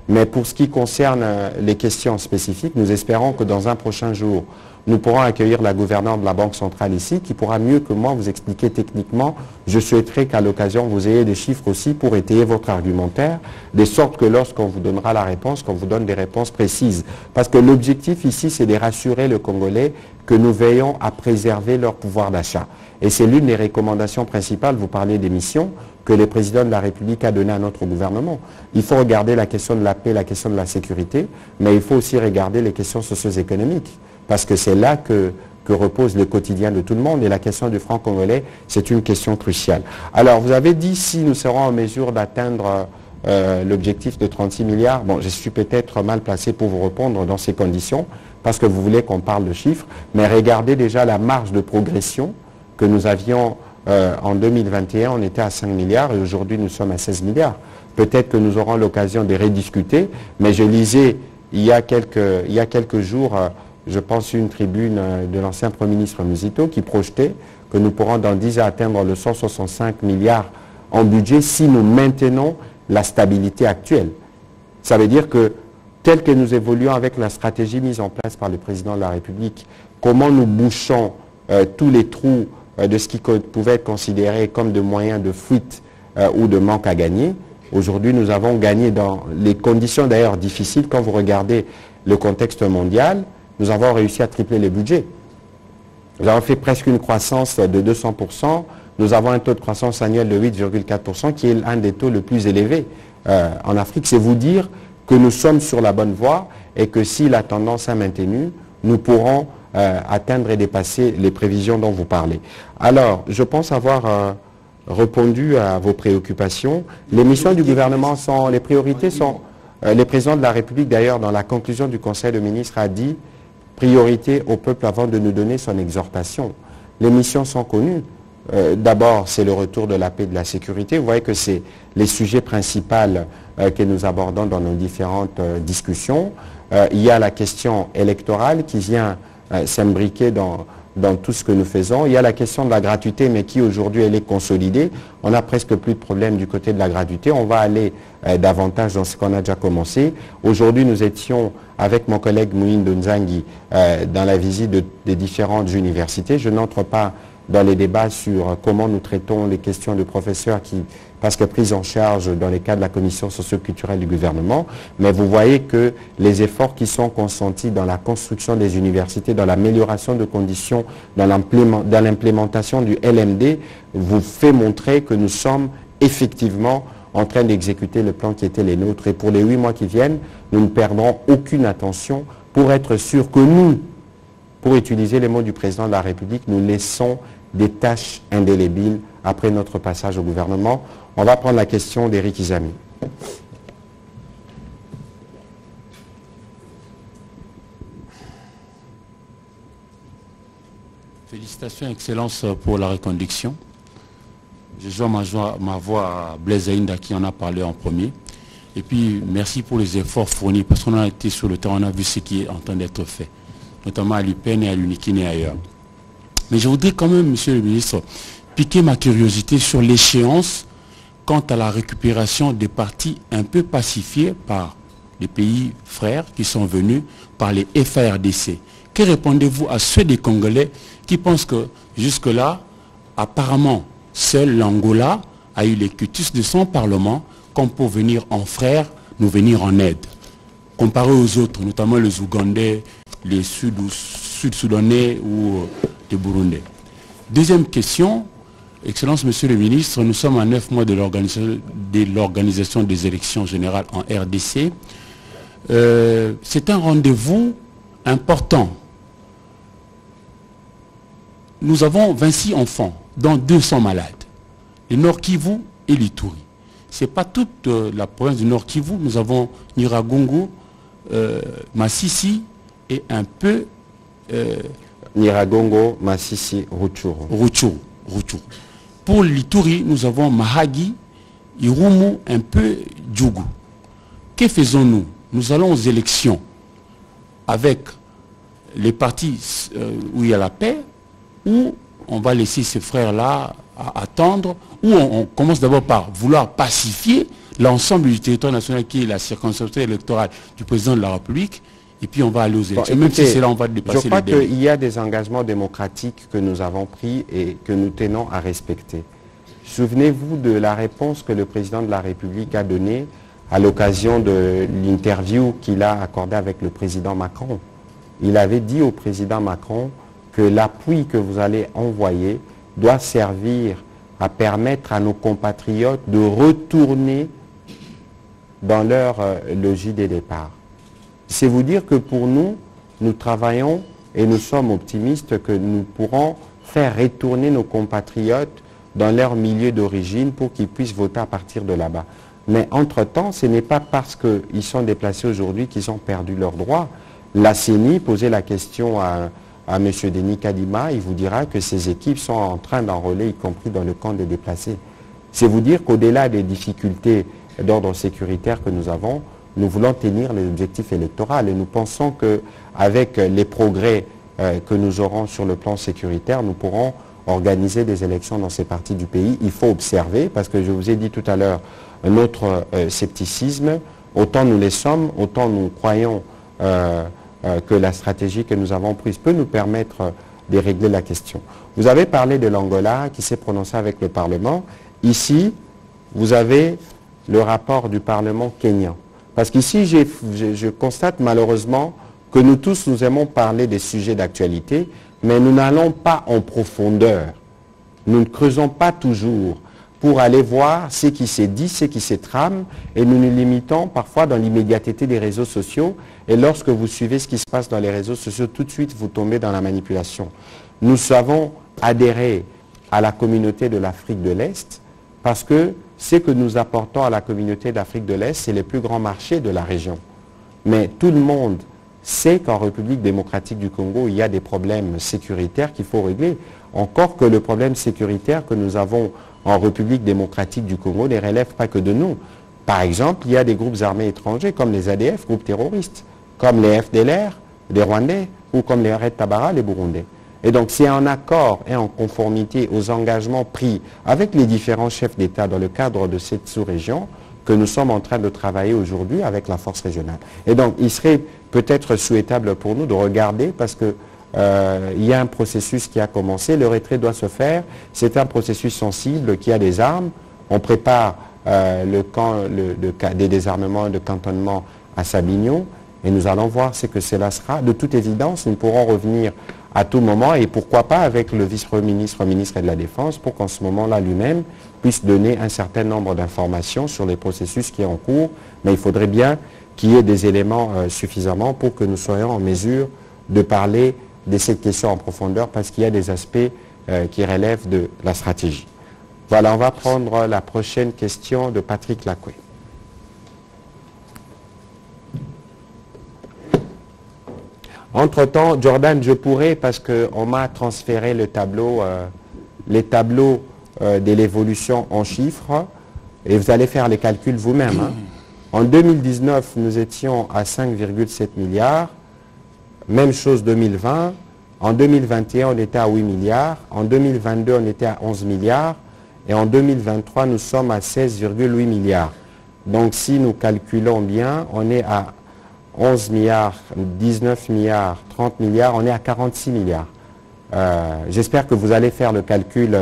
Mais pour ce qui concerne les questions spécifiques, nous espérons que dans un prochain jour, nous pourrons accueillir la gouverneure de la Banque centrale ici, qui pourra mieux que moi vous expliquer techniquement. Je souhaiterais qu'à l'occasion, vous ayez des chiffres aussi pour étayer votre argumentaire, de sorte que lorsqu'on vous donnera la réponse, qu'on vous donne des réponses précises. Parce que l'objectif ici, c'est de rassurer le Congolais que nous veillons à préserver leur pouvoir d'achat. Et c'est l'une des recommandations principales, vous parlez des missions, que le président de la République a donné à notre gouvernement. Il faut regarder la question de la paix, la question de la sécurité, mais il faut aussi regarder les questions socio-économiques. Parce que c'est là que repose le quotidien de tout le monde. Et la question du franc congolais, c'est une question cruciale. Alors, vous avez dit si nous serons en mesure d'atteindre l'objectif de 36 milliards. Bon, je suis peut-être mal placé pour vous répondre dans ces conditions, parce que vous voulez qu'on parle de chiffres. Mais regardez déjà la marge de progression que nous avions en 2021. On était à 5 milliards et aujourd'hui, nous sommes à 16 milliards. Peut-être que nous aurons l'occasion de rediscuter. Mais je lisais il y a quelques jours... je pense une tribune de l'ancien Premier ministre Muzito qui projetait que nous pourrons dans 10 ans atteindre le 165 milliards en budget si nous maintenons la stabilité actuelle. Ça veut dire que tel que nous évoluons avec la stratégie mise en place par le président de la République, comment nous bouchons tous les trous de ce qui pouvait être considéré comme de moyens de fuite ou de manque à gagner. Aujourd'hui, nous avons gagné dans les conditions d'ailleurs difficiles. Quand vous regardez le contexte mondial, nous avons réussi à tripler les budgets. Nous avons fait presque une croissance de 200%. Nous avons un taux de croissance annuel de 8,4% qui est un des taux les plus élevés en Afrique. C'est vous dire que nous sommes sur la bonne voie et que si la tendance est maintenue, nous pourrons atteindre et dépasser les prévisions dont vous parlez. Alors, je pense avoir répondu à vos préoccupations. Les missions du gouvernement sont, les priorités sont, le président de la République d'ailleurs dans la conclusion du Conseil de ministres a dit priorité au peuple avant de nous donner son exhortation. Les missions sont connues. D'abord, c'est le retour de la paix et de la sécurité. Vous voyez que c'est les sujets principaux que nous abordons dans nos différentes discussions. Il y a la question électorale qui vient s'imbriquer dans tout ce que nous faisons. Il y a la question de la gratuité, mais qui aujourd'hui elle est consolidée. On n'a presque plus de problème du côté de la gratuité. On va aller davantage dans ce qu'on a déjà commencé. Aujourd'hui, nous étions avec mon collègue Mouindo Nzangi dans la visite des différentes universités. Je n'entre pas dans les débats sur comment nous traitons les questions de professeurs qui, parce que prises en charge dans les cas de la commission socio-culturelle du gouvernement, mais vous voyez que les efforts qui sont consentis dans la construction des universités, dans l'amélioration de conditions, dans l'implémentation du LMD, vous fait montrer que nous sommes effectivement en train d'exécuter le plan qui était les nôtres. Et pour les 8 mois qui viennent, nous ne perdrons aucune attention pour être sûr que nous, pour utiliser les mots du président de la République, nous laissons des tâches indélébiles après notre passage au gouvernement. On va prendre la question d'Éric Izami. Félicitations, Excellence, pour la reconduction. Je joins ma voix à Blaise Aïnda qui en a parlé en premier. Et puis, merci pour les efforts fournis, parce qu'on a été sur le terrain, on a vu ce qui est en train d'être fait, notamment à l'UPN et à l'UNIKIN et ailleurs. Mais je voudrais quand même, Monsieur le ministre, piquer ma curiosité sur l'échéance quant à la récupération des partis un peu pacifiés par les pays frères qui sont venus par les FARDC. Que répondez-vous à ceux des Congolais qui pensent que jusque-là, apparemment, seul l'Angola a eu les cutus de son Parlement comme pour venir en frère, nous venir en aide, comparé aux autres, notamment les Ougandais, les Sud-Soudanais ou les Burundais. Deuxième question, Excellence, Monsieur le Ministre, nous sommes à 9 mois de l'organisation des élections générales en RDC. C'est un rendez-vous important. Nous avons 26 enfants, dont 200 malades. Le Nord Kivu et l'Ituri. Ce n'est pas toute la province du Nord Kivu. Nous avons Nyiragongo, Massissi et un peu... Nyiragongo, Massissi, Rutshuru. Rutshuru. Pour l'Ituri, nous avons Mahagi, Irumu, un peu Djougou. Que faisons-nous? Nous allons aux élections avec les partis où il y a la paix, ou on va laisser ces frères-là attendre, ou on commence d'abord par vouloir pacifier l'ensemble du territoire national qui est la circonscription électorale du président de la République, et puis on va aller aux élections. Bon, écoutez, même si c'est là, on va dépasser je crois les délais. qu'il y a des engagements démocratiques que nous avons pris et que nous tenons à respecter. Souvenez-vous de la réponse que le président de la République a donnée à l'occasion de l'interview qu'il a accordée avec le président Macron. Il avait dit au président Macron que l'appui que vous allez envoyer doit servir à permettre à nos compatriotes de retourner dans leur logis de départ. C'est vous dire que pour nous, nous travaillons et nous sommes optimistes que nous pourrons faire retourner nos compatriotes dans leur milieu d'origine pour qu'ils puissent voter à partir de là-bas. Mais entre-temps, ce n'est pas parce qu'ils sont déplacés aujourd'hui qu'ils ont perdu leurs droits. La CENI posait la question à M. Denis Kadima, il vous dira que ces équipes sont en train d'enrôler, y compris dans le camp des déplacés. C'est vous dire qu'au-delà des difficultés d'ordre sécuritaire que nous avons, nous voulons tenir les objectifs électoraux et nous pensons qu'avec les progrès que nous aurons sur le plan sécuritaire, nous pourrons organiser des élections dans ces parties du pays. Il faut observer, parce que je vous ai dit tout à l'heure, notre scepticisme, autant nous les sommes, autant nous croyons que la stratégie que nous avons prise peut nous permettre de régler la question. Vous avez parlé de l'Angola qui s'est prononcé avec le Parlement. Ici, vous avez le rapport du Parlement kényan. Parce qu'ici, je constate malheureusement que nous tous, nous aimons parler des sujets d'actualité, mais nous n'allons pas en profondeur. Nous ne creusons pas toujours pour aller voir ce qui s'est dit, ce qui s'est trame, et nous nous limitons parfois dans l'immédiateté des réseaux sociaux. Et lorsque vous suivez ce qui se passe dans les réseaux sociaux, tout de suite, vous tombez dans la manipulation. Nous avons adhéré à la communauté de l'Afrique de l'Est parce que ce que nous apportons à la communauté d'Afrique de l'Est, c'est les plus grands marchés de la région. Mais tout le monde sait qu'en République démocratique du Congo, il y a des problèmes sécuritaires qu'il faut régler. Encore que le problème sécuritaire que nous avons en République démocratique du Congo ne relève pas que de nous. Par exemple, il y a des groupes armés étrangers comme les ADF, groupes terroristes, comme les FDLR, les Rwandais, ou comme les Red Tabara, les Burundais. Et donc c'est en accord et en conformité aux engagements pris avec les différents chefs d'État dans le cadre de cette sous-région que nous sommes en train de travailler aujourd'hui avec la force régionale. Et donc il serait peut-être souhaitable pour nous de regarder parce que il y a un processus qui a commencé, le retrait doit se faire, c'est un processus sensible qui a des armes, on prépare des désarmements et de cantonnement à Sabignon et nous allons voir ce que cela sera. De toute évidence, nous pourrons revenir à tout moment et pourquoi pas avec le vice-premier ministre, ministre de la Défense pour qu'en ce moment-là lui-même puisse donner un certain nombre d'informations sur les processus qui sont en cours, mais il faudrait bien qu'il y ait des éléments suffisamment pour que nous soyons en mesure de parler de cette question en profondeur parce qu'il y a des aspects qui relèvent de la stratégie. Voilà, on va prendre la prochaine question de Patrick Lacoué. Entre-temps, Jordan, je pourrais, parce qu'on m'a transféré le tableau, les tableaux de l'évolution en chiffres, et vous allez faire les calculs vous-même. Hein. En 2019, nous étions à 5,7 milliards. Même chose 2020. En 2021, on était à 8 milliards. En 2022, on était à 11 milliards. Et en 2023, nous sommes à 16,8 milliards. Donc si nous calculons bien, on est à 11 milliards, 19 milliards, 30 milliards, on est à 46 milliards. J'espère que vous allez faire le calcul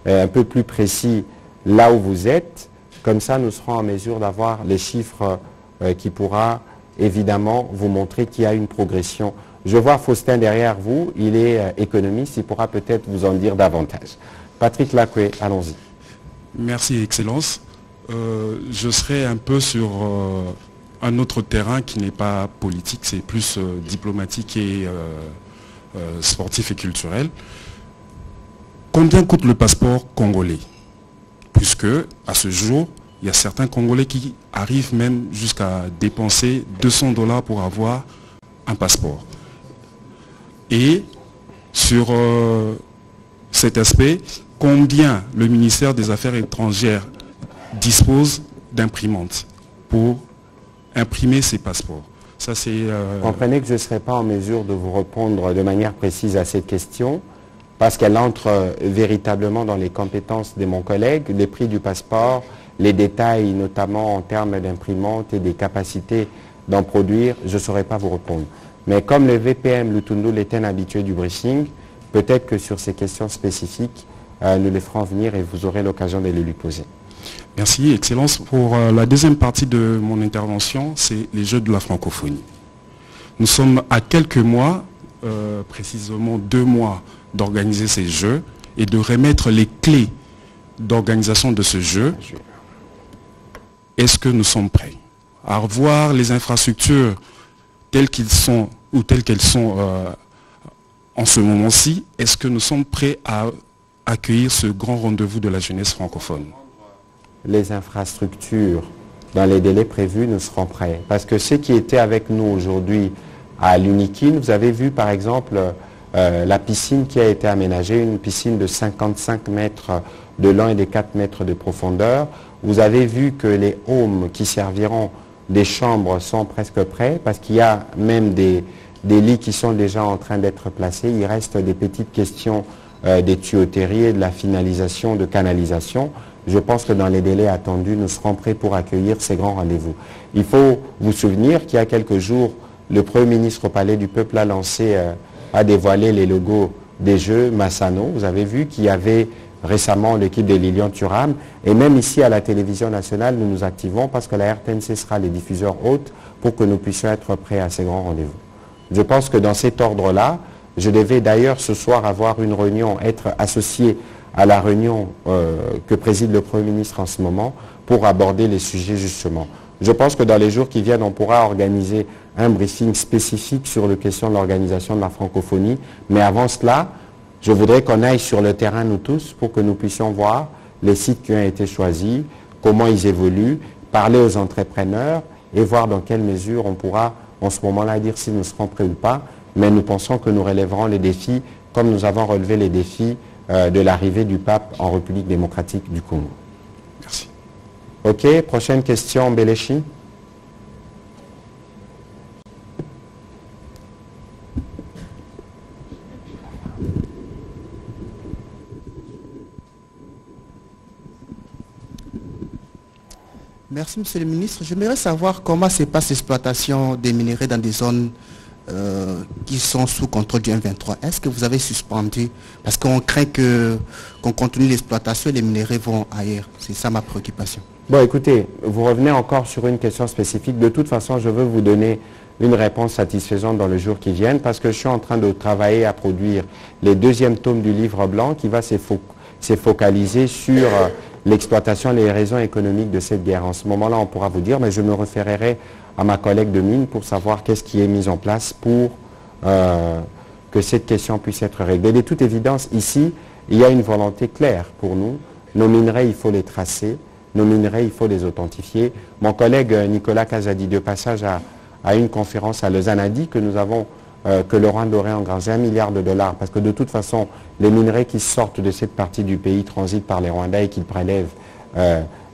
un peu plus précis là où vous êtes. Comme ça, nous serons en mesure d'avoir les chiffres qui pourra évidemment vous montrer qu'il y a une progression. Je vois Faustin derrière vous, il est économiste, il pourra peut-être vous en dire davantage. Patrick Lacoué, allons-y. Merci, Excellence. Je serai un peu sur un autre terrain qui n'est pas politique, c'est plus diplomatique et sportif et culturel. Combien coûte le passeport congolais? Puisque, à ce jour, il y a certains Congolais qui arrivent même jusqu'à dépenser 200 $ pour avoir un passeport. Et sur cet aspect, combien le ministère des Affaires étrangères dispose d'imprimantes pour imprimer ces passeports? Ça, c'est, Comprenez que je ne serai pas en mesure de vous répondre de manière précise à cette question, parce qu'elle entre véritablement dans les compétences de mon collègue, les prix du passeport, les détails notamment en termes d'imprimantes et des capacités d'en produire, je ne saurais pas vous répondre. Mais comme le VPM Lutundu est un habitué du briefing, peut-être que sur ces questions spécifiques, nous les ferons venir et vous aurez l'occasion de les lui poser. Merci, Excellence. Pour la deuxième partie de mon intervention, c'est les Jeux de la francophonie. Nous sommes à quelques mois, précisément 2 mois, d'organiser ces Jeux et de remettre les clés d'organisation de ce jeu. Est-ce que nous sommes prêts à revoir les infrastructures telles qu'elles sont ou telles qu'elles sont en ce moment-ci? Est-ce que nous sommes prêts à accueillir ce grand rendez-vous de la jeunesse francophone? Les infrastructures, dans les délais prévus, nous serons prêts. Parce que ceux qui étaient avec nous aujourd'hui à l'Unikin, vous avez vu par exemple la piscine qui a été aménagée, une piscine de 55 mètres de long et de 4 mètres de profondeur. Vous avez vu que les homes qui serviront des chambres sont presque prêts, parce qu'il y a même des lits qui sont déjà en train d'être placés. Il reste des petites questions des tuyauteries et de la finalisation de canalisation. Je pense que dans les délais attendus, nous serons prêts pour accueillir ces grands rendez-vous. Il faut vous souvenir qu'il y a quelques jours, le Premier ministre au Palais du Peuple a lancé, a dévoilé les logos des Jeux Massano. Vous avez vu qu'il y avait récemment l'équipe de Lilian Thuram. Et même ici à la télévision nationale, nous nous activons parce que la RTNC sera les diffuseurs hôtes pour que nous puissions être prêts à ces grands rendez-vous. Je pense que dans cet ordre-là, je devais d'ailleurs ce soir avoir une réunion, être associé à la réunion que préside le Premier ministre en ce moment pour aborder les sujets justement. Je pense que dans les jours qui viennent, on pourra organiser un briefing spécifique sur la question de l'organisation de la francophonie. Mais avant cela, je voudrais qu'on aille sur le terrain nous tous pour que nous puissions voir les sites qui ont été choisis, comment ils évoluent, parler aux entrepreneurs et voir dans quelle mesure on pourra en ce moment-là dire si nous serons prêts ou pas. Mais nous pensons que nous relèverons les défis comme nous avons relevé les défis de l'arrivée du pape en République démocratique du Congo. Merci. Ok, prochaine question, Béléchi. Merci, Monsieur le Ministre. J'aimerais savoir comment se passe l'exploitation des minerais dans des zones qui sont sous contrôle du M23. Est-ce que vous avez suspendu? Parce qu'on craint qu'on continue l'exploitation et les minerais vont ailleurs. C'est ça ma préoccupation. Bon, écoutez, vous revenez encore sur une question spécifique. De toute façon, je veux vous donner une réponse satisfaisante dans les jours qui viennent parce que je suis en train de travailler à produire les 2e tomes du livre blanc qui va se focaliser sur l'exploitation et les raisons économiques de cette guerre. En ce moment-là, on pourra vous dire, mais je me référerai à ma collègue de mine pour savoir qu'est-ce qui est mis en place pour que cette question puisse être réglée. De toute évidence, ici, il y a une volonté claire pour nous. Nos minerais, il faut les tracer. Nos minerais, il faut les authentifier. Mon collègue Nicolas Kazadi, de passage à une conférence à Lausanne, a dit que nous avons que le Rwanda aurait engrangé $1 milliard, parce que de toute façon, les minerais qui sortent de cette partie du pays transitent par les Rwandais et qu'ils prélèvent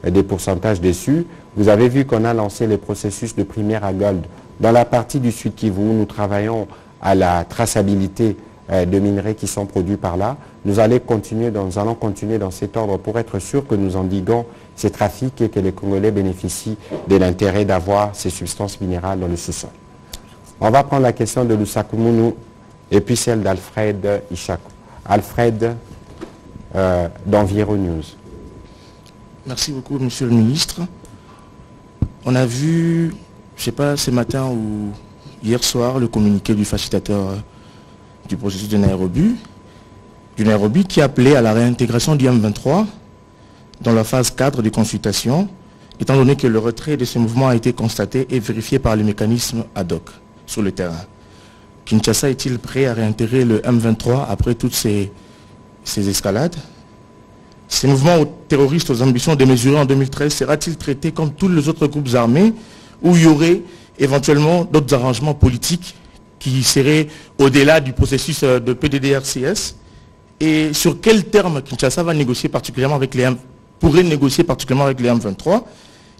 des pourcentages dessus. Vous avez vu qu'on a lancé le processus de primaire à gold. Dans la partie du Sud Kivu, nous travaillons à la traçabilité de minerais qui sont produits par là. Nous allons continuer dans cet ordre pour être sûr que nous endiguons ces trafics et que les Congolais bénéficient de l'intérêt d'avoir ces substances minérales dans le sous-sol. On va prendre la question de Lusakumunu et puis celle d'Alfred Ishaku. Alfred, d'Environ News. Merci beaucoup, monsieur le ministre. On a vu, je ne sais pas, ce matin ou hier soir, le communiqué du facilitateur du processus de Nairobi, qui appelait à la réintégration du M23 dans la phase 4 des consultations, étant donné que le retrait de ce mouvement a été constaté et vérifié par les mécanismes ad hoc sur le terrain. Kinshasa est-il prêt à réintégrer le M23 après toutes ces escalades? Ces mouvements terroristes aux ambitions démesurées en 2013 sera-t-il traité comme tous les autres groupes armés où il y aurait éventuellement d'autres arrangements politiques qui seraient au-delà du processus de PDDRCS? Et sur quels termes Kinshasa va négocier particulièrement avec les pourrait négocier particulièrement avec les M23?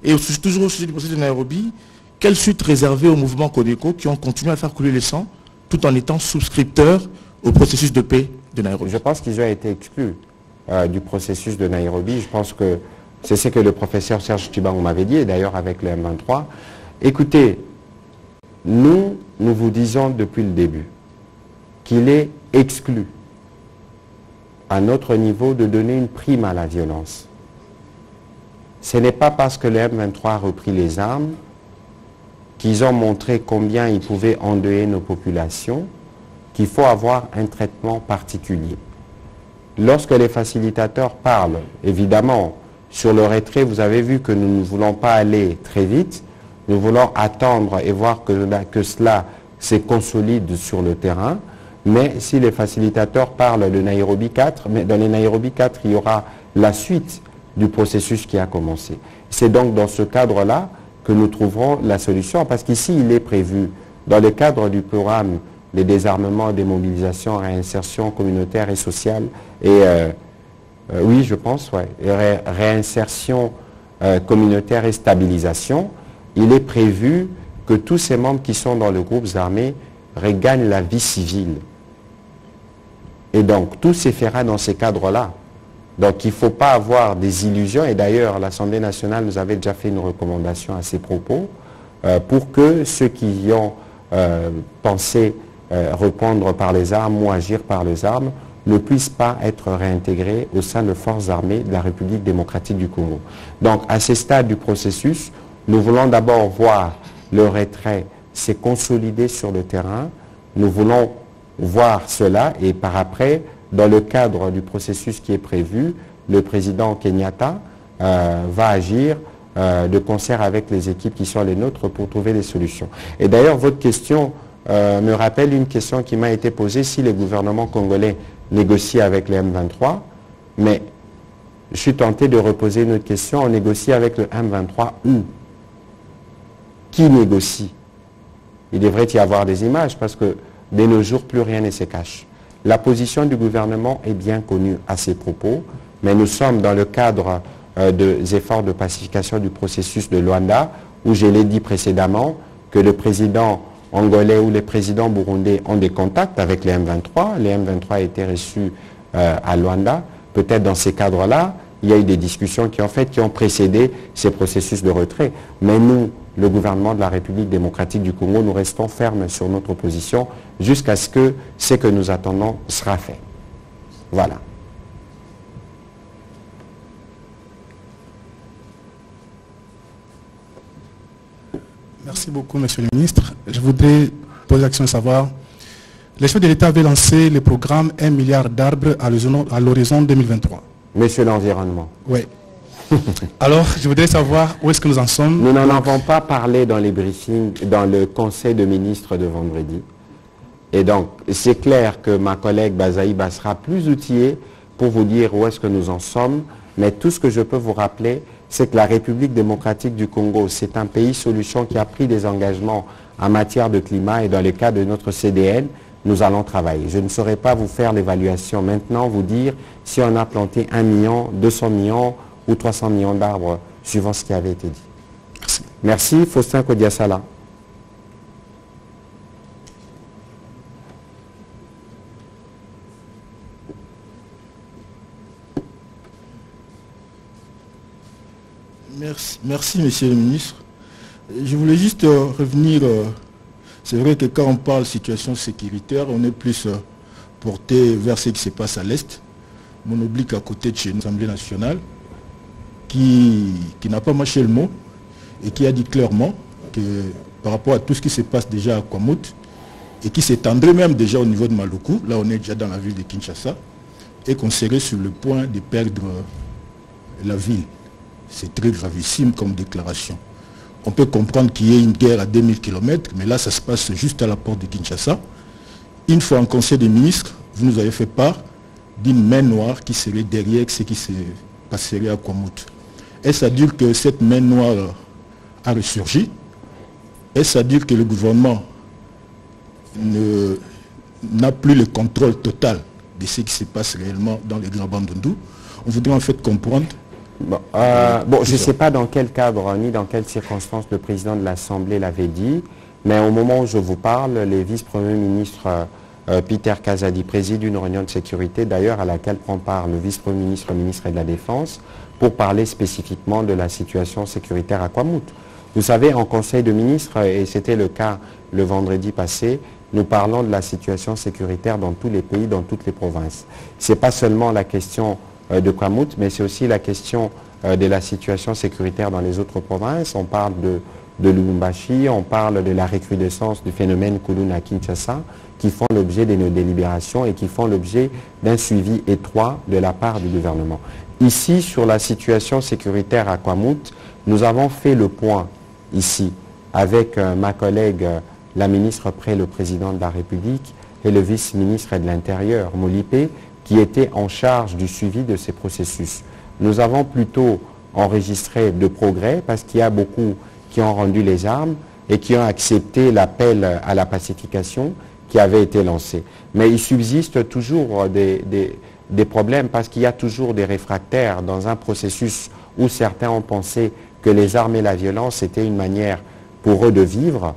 Et toujours au sujet du processus de Nairobi, quelle suite réservée aux mouvements Codeco qui ont continué à faire couler le sang tout en étant souscripteurs au processus de paix de Nairobi? Je pense qu'ils ont été exclus du processus de Nairobi. Je pense que c'est ce que le professeur Serge Tibang m'avait dit, et d'ailleurs avec le M23. Écoutez, nous vous disons depuis le début qu'il est exclu à notre niveau de donner une prime à la violence. Ce n'est pas parce que le M23 a repris les armes qu'ils ont montré combien ils pouvaient endeuiller nos populations qu'il faut avoir un traitement particulier. Lorsque les facilitateurs parlent, évidemment, sur le retrait, vous avez vu que nous ne voulons pas aller très vite, nous voulons attendre et voir que cela se consolide sur le terrain. Mais si les facilitateurs parlent de Nairobi 4, mais dans les Nairobi 4, il y aura la suite du processus qui a commencé. C'est donc dans ce cadre-là que nous trouverons la solution, parce qu'ici, il est prévu, dans le cadre du programme de désarmement, démobilisation, réinsertion communautaire et sociale, et oui, je pense, ouais, réinsertion communautaire et stabilisation, il est prévu que tous ces membres qui sont dans les groupes armés regagnent la vie civile. Et donc, tout se fera dans ces cadres-là. Donc, il ne faut pas avoir des illusions. Et d'ailleurs, l'Assemblée nationale nous avait déjà fait une recommandation à ces propos pour que ceux qui y ont pensé répondre par les armes ou agir par les armes ne puissent pas être réintégrés au sein de forces armées de la République démocratique du Congo. Donc, à ce stade du processus, nous voulons d'abord voir le retrait s'est consolidé sur le terrain. Nous voulons voir cela et par après, dans le cadre du processus qui est prévu, le président Kenyatta va agir de concert avec les équipes qui sont les nôtres pour trouver des solutions. Et d'ailleurs, votre question me rappelle une question qui m'a été posée si le gouvernement congolais négocie avec les M23, mais je suis tenté de reposer une autre question. On négocie avec le M23 où? Qui négocie? Il devrait y avoir des images parce que de nos jours, plus rien ne se cache. La position du gouvernement est bien connue à ces propos, mais nous sommes dans le cadre des efforts de pacification du processus de Luanda, où je l'ai dit précédemment, que le président angolais ou les présidents burundais ont des contacts avec les M23. Les M23 a été reçus à Luanda. Peut-être dans ces cadres-là, il y a eu des discussions qui ont précédé ces processus de retrait. Mais nous, le gouvernement de la République démocratique du Congo, nous restons fermes sur notre position jusqu'à ce que ce que nous attendons sera fait. Voilà. Merci beaucoup, monsieur le ministre. Je voudrais poser la question de savoir, les chefs de l'État avaient lancé le programme 1 milliard d'arbres à l'horizon 2023. Monsieur l'Environnement. Oui. Alors, je voudrais savoir où est-ce que nous en sommes. Nous n'en avons pas parlé dans les briefings, dans le conseil de ministres de vendredi. Et donc, c'est clair que ma collègue Bazaïba sera plus outillée pour vous dire où est-ce que nous en sommes. Mais tout ce que je peux vous rappeler, c'est que la République démocratique du Congo, c'est un pays solution qui a pris des engagements en matière de climat et dans le cadre de notre CDN, nous allons travailler. Je ne saurais pas vous faire l'évaluation maintenant, vous dire si on a planté 1 million, 200 millions ou 300 millions d'arbres, suivant ce qui avait été dit. Merci. Merci, Faustin Kodiasala. Merci, monsieur le ministre. Je voulais juste revenir, c'est vrai que quand on parle situation sécuritaire, on est plus porté vers ce qui se passe à l'Est. On oublie qu'à côté de chez l'Assemblée nationale, qui n'a pas mâché le mot et qui a dit clairement que par rapport à tout ce qui se passe déjà à Kwamouth et qui s'étendrait même déjà au niveau de Maluku, là on est déjà dans la ville de Kinshasa, et qu'on serait sur le point de perdre la ville. C'est très gravissime comme déclaration. On peut comprendre qu'il y ait une guerre à 2000 km, mais là ça se passe juste à la porte de Kinshasa. Une fois en Conseil des ministres, vous nous avez fait part d'une main noire qui serait derrière ce qui se passerait à Kwamouth. Est-ce à dire que cette main noire a ressurgi? Est-ce à dire que le gouvernement n'a plus le contrôle total de ce qui se passe réellement dans les grands Bandundu? On voudrait en fait comprendre. Bon, je ne sais pas dans quel cadre ni dans quelles circonstances le président de l'Assemblée l'avait dit, mais au moment où je vous parle, les vice-premiers ministres Peter Kazadi préside une réunion de sécurité, d'ailleurs à laquelle prend part le vice-premier ministre, le ministre de la Défense, pour parler spécifiquement de la situation sécuritaire à Kwamouth. Vous savez, en Conseil de ministres, et c'était le cas le vendredi passé, nous parlons de la situation sécuritaire dans tous les pays, dans toutes les provinces. Ce n'est pas seulement la question de Kwamouth, mais c'est aussi la question de la situation sécuritaire dans les autres provinces. On parle de Lubumbashi, on parle de la recrudescence du phénomène Kouloune à Kinshasa, qui font l'objet de nos délibérations et qui font l'objet d'un suivi étroit de la part du gouvernement. Ici, sur la situation sécuritaire à Kwamouth, nous avons fait le point ici avec ma collègue, la ministre près le président de la République et le vice-ministre de l'Intérieur, Molipe, qui était en charge du suivi de ces processus. Nous avons plutôt enregistré de progrès parce qu'il y a beaucoup qui ont rendu les armes et qui ont accepté l'appel à la pacification qui avait été lancé. Mais il subsiste toujours des problèmes parce qu'il y a toujours des réfractaires dans un processus où certains ont pensé que les armes et la violence étaient une manière pour eux de vivre.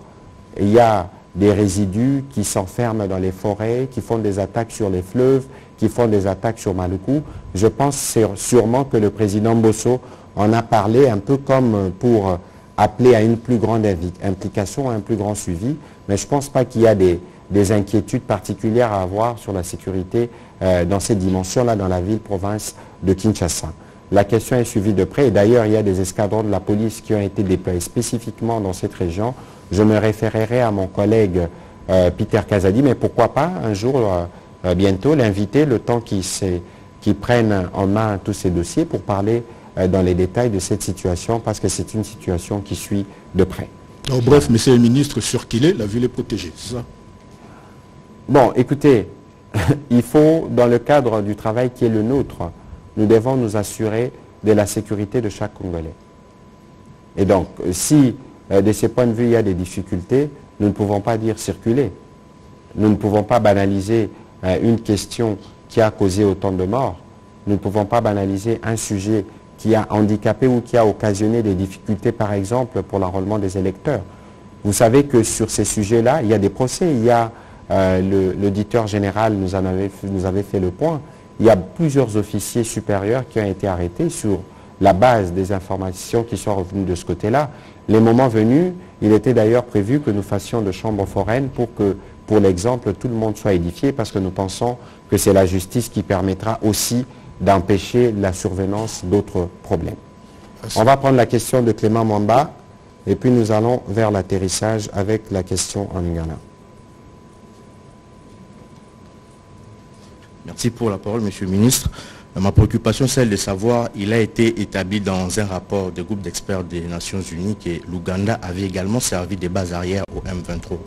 Il y a des résidus qui s'enferment dans les forêts, qui font des attaques sur les fleuves, qui font des attaques sur Maluku. Je pense sûrement que le président Bosso en a parlé un peu comme pour appeler à une plus grande implication, à un plus grand suivi. Mais je ne pense pas qu'il y a des inquiétudes particulières à avoir sur la sécurité dans ces dimensions-là dans la ville-province de Kinshasa. La question est suivie de près et d'ailleurs il y a des escadrons de la police qui ont été déployés spécifiquement dans cette région. Je me référerai à mon collègue Peter Kazadi, mais pourquoi pas un jour, bientôt, l'inviter le temps qu'il prenne en main tous ces dossiers pour parler dans les détails de cette situation parce que c'est une situation qui suit de près. Donc, bref, monsieur le ministre, sur qu'il est, la ville est protégée, c'est ça? Bon, écoutez, il faut, dans le cadre du travail qui est le nôtre, nous devons nous assurer de la sécurité de chaque Congolais. Et donc, si de ce point de vue il y a des difficultés, nous ne pouvons pas dire circuler. Nous ne pouvons pas banaliser une question qui a causé autant de morts. Nous ne pouvons pas banaliser un sujet qui a handicapé ou qui a occasionné des difficultés, par exemple, pour l'enrôlement des électeurs. Vous savez que sur ces sujets-là, il y a des procès. Il y a l'auditeur général nous avait fait le point. Il y a plusieurs officiers supérieurs qui ont été arrêtés sur la base des informations qui sont revenues de ce côté-là. Les moments venus, il était d'ailleurs prévu que nous fassions de chambres foraines pour que, pour l'exemple, tout le monde soit édifié parce que nous pensons que c'est la justice qui permettra aussi d'empêcher la survenance d'autres problèmes. On va prendre la question de Clément Mwamba et puis nous allons vers l'atterrissage avec la question en Lingala. Merci pour la parole, monsieur le ministre. Ma préoccupation, c'est celle de savoir, il a été établi dans un rapport du groupe d'experts des Nations Unies que l'Ouganda avait également servi de base arrière au M23.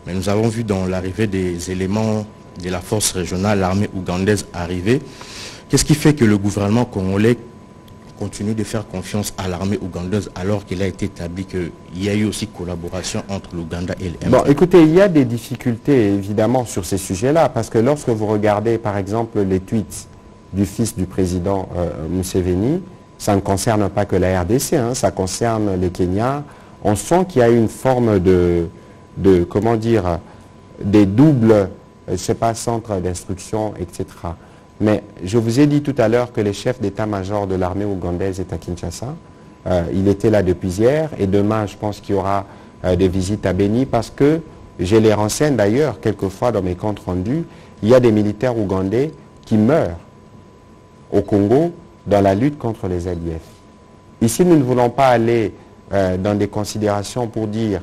Mais nous avons vu dans l'arrivée des éléments de la force régionale, l'armée ougandaise arriver. Qu'est-ce qui fait que le gouvernement congolais continue de faire confiance à l'armée ougandaise alors qu'il a été établi qu'il y a eu aussi collaboration entre l'Ouganda et le M23? Bon, écoutez, il y a des difficultés évidemment sur ces sujets-là, parce que lorsque vous regardez par exemple les tweets du fils du président Museveni, ça ne concerne pas que la RDC, hein, ça concerne les Kenyans. On sent qu'il y a une forme de comment dire, des doubles, je ne sais pas, centres d'instruction, etc. Mais je vous ai dit tout à l'heure que le chef d'état-major de l'armée ougandaise est à Kinshasa. Il était là depuis hier et demain, je pense qu'il y aura des visites à Beni parce que, je les renseigne d'ailleurs quelquefois dans mes comptes rendus, il y a des militaires ougandais qui meurent au Congo dans la lutte contre les ADF. Ici, nous ne voulons pas aller dans des considérations pour dire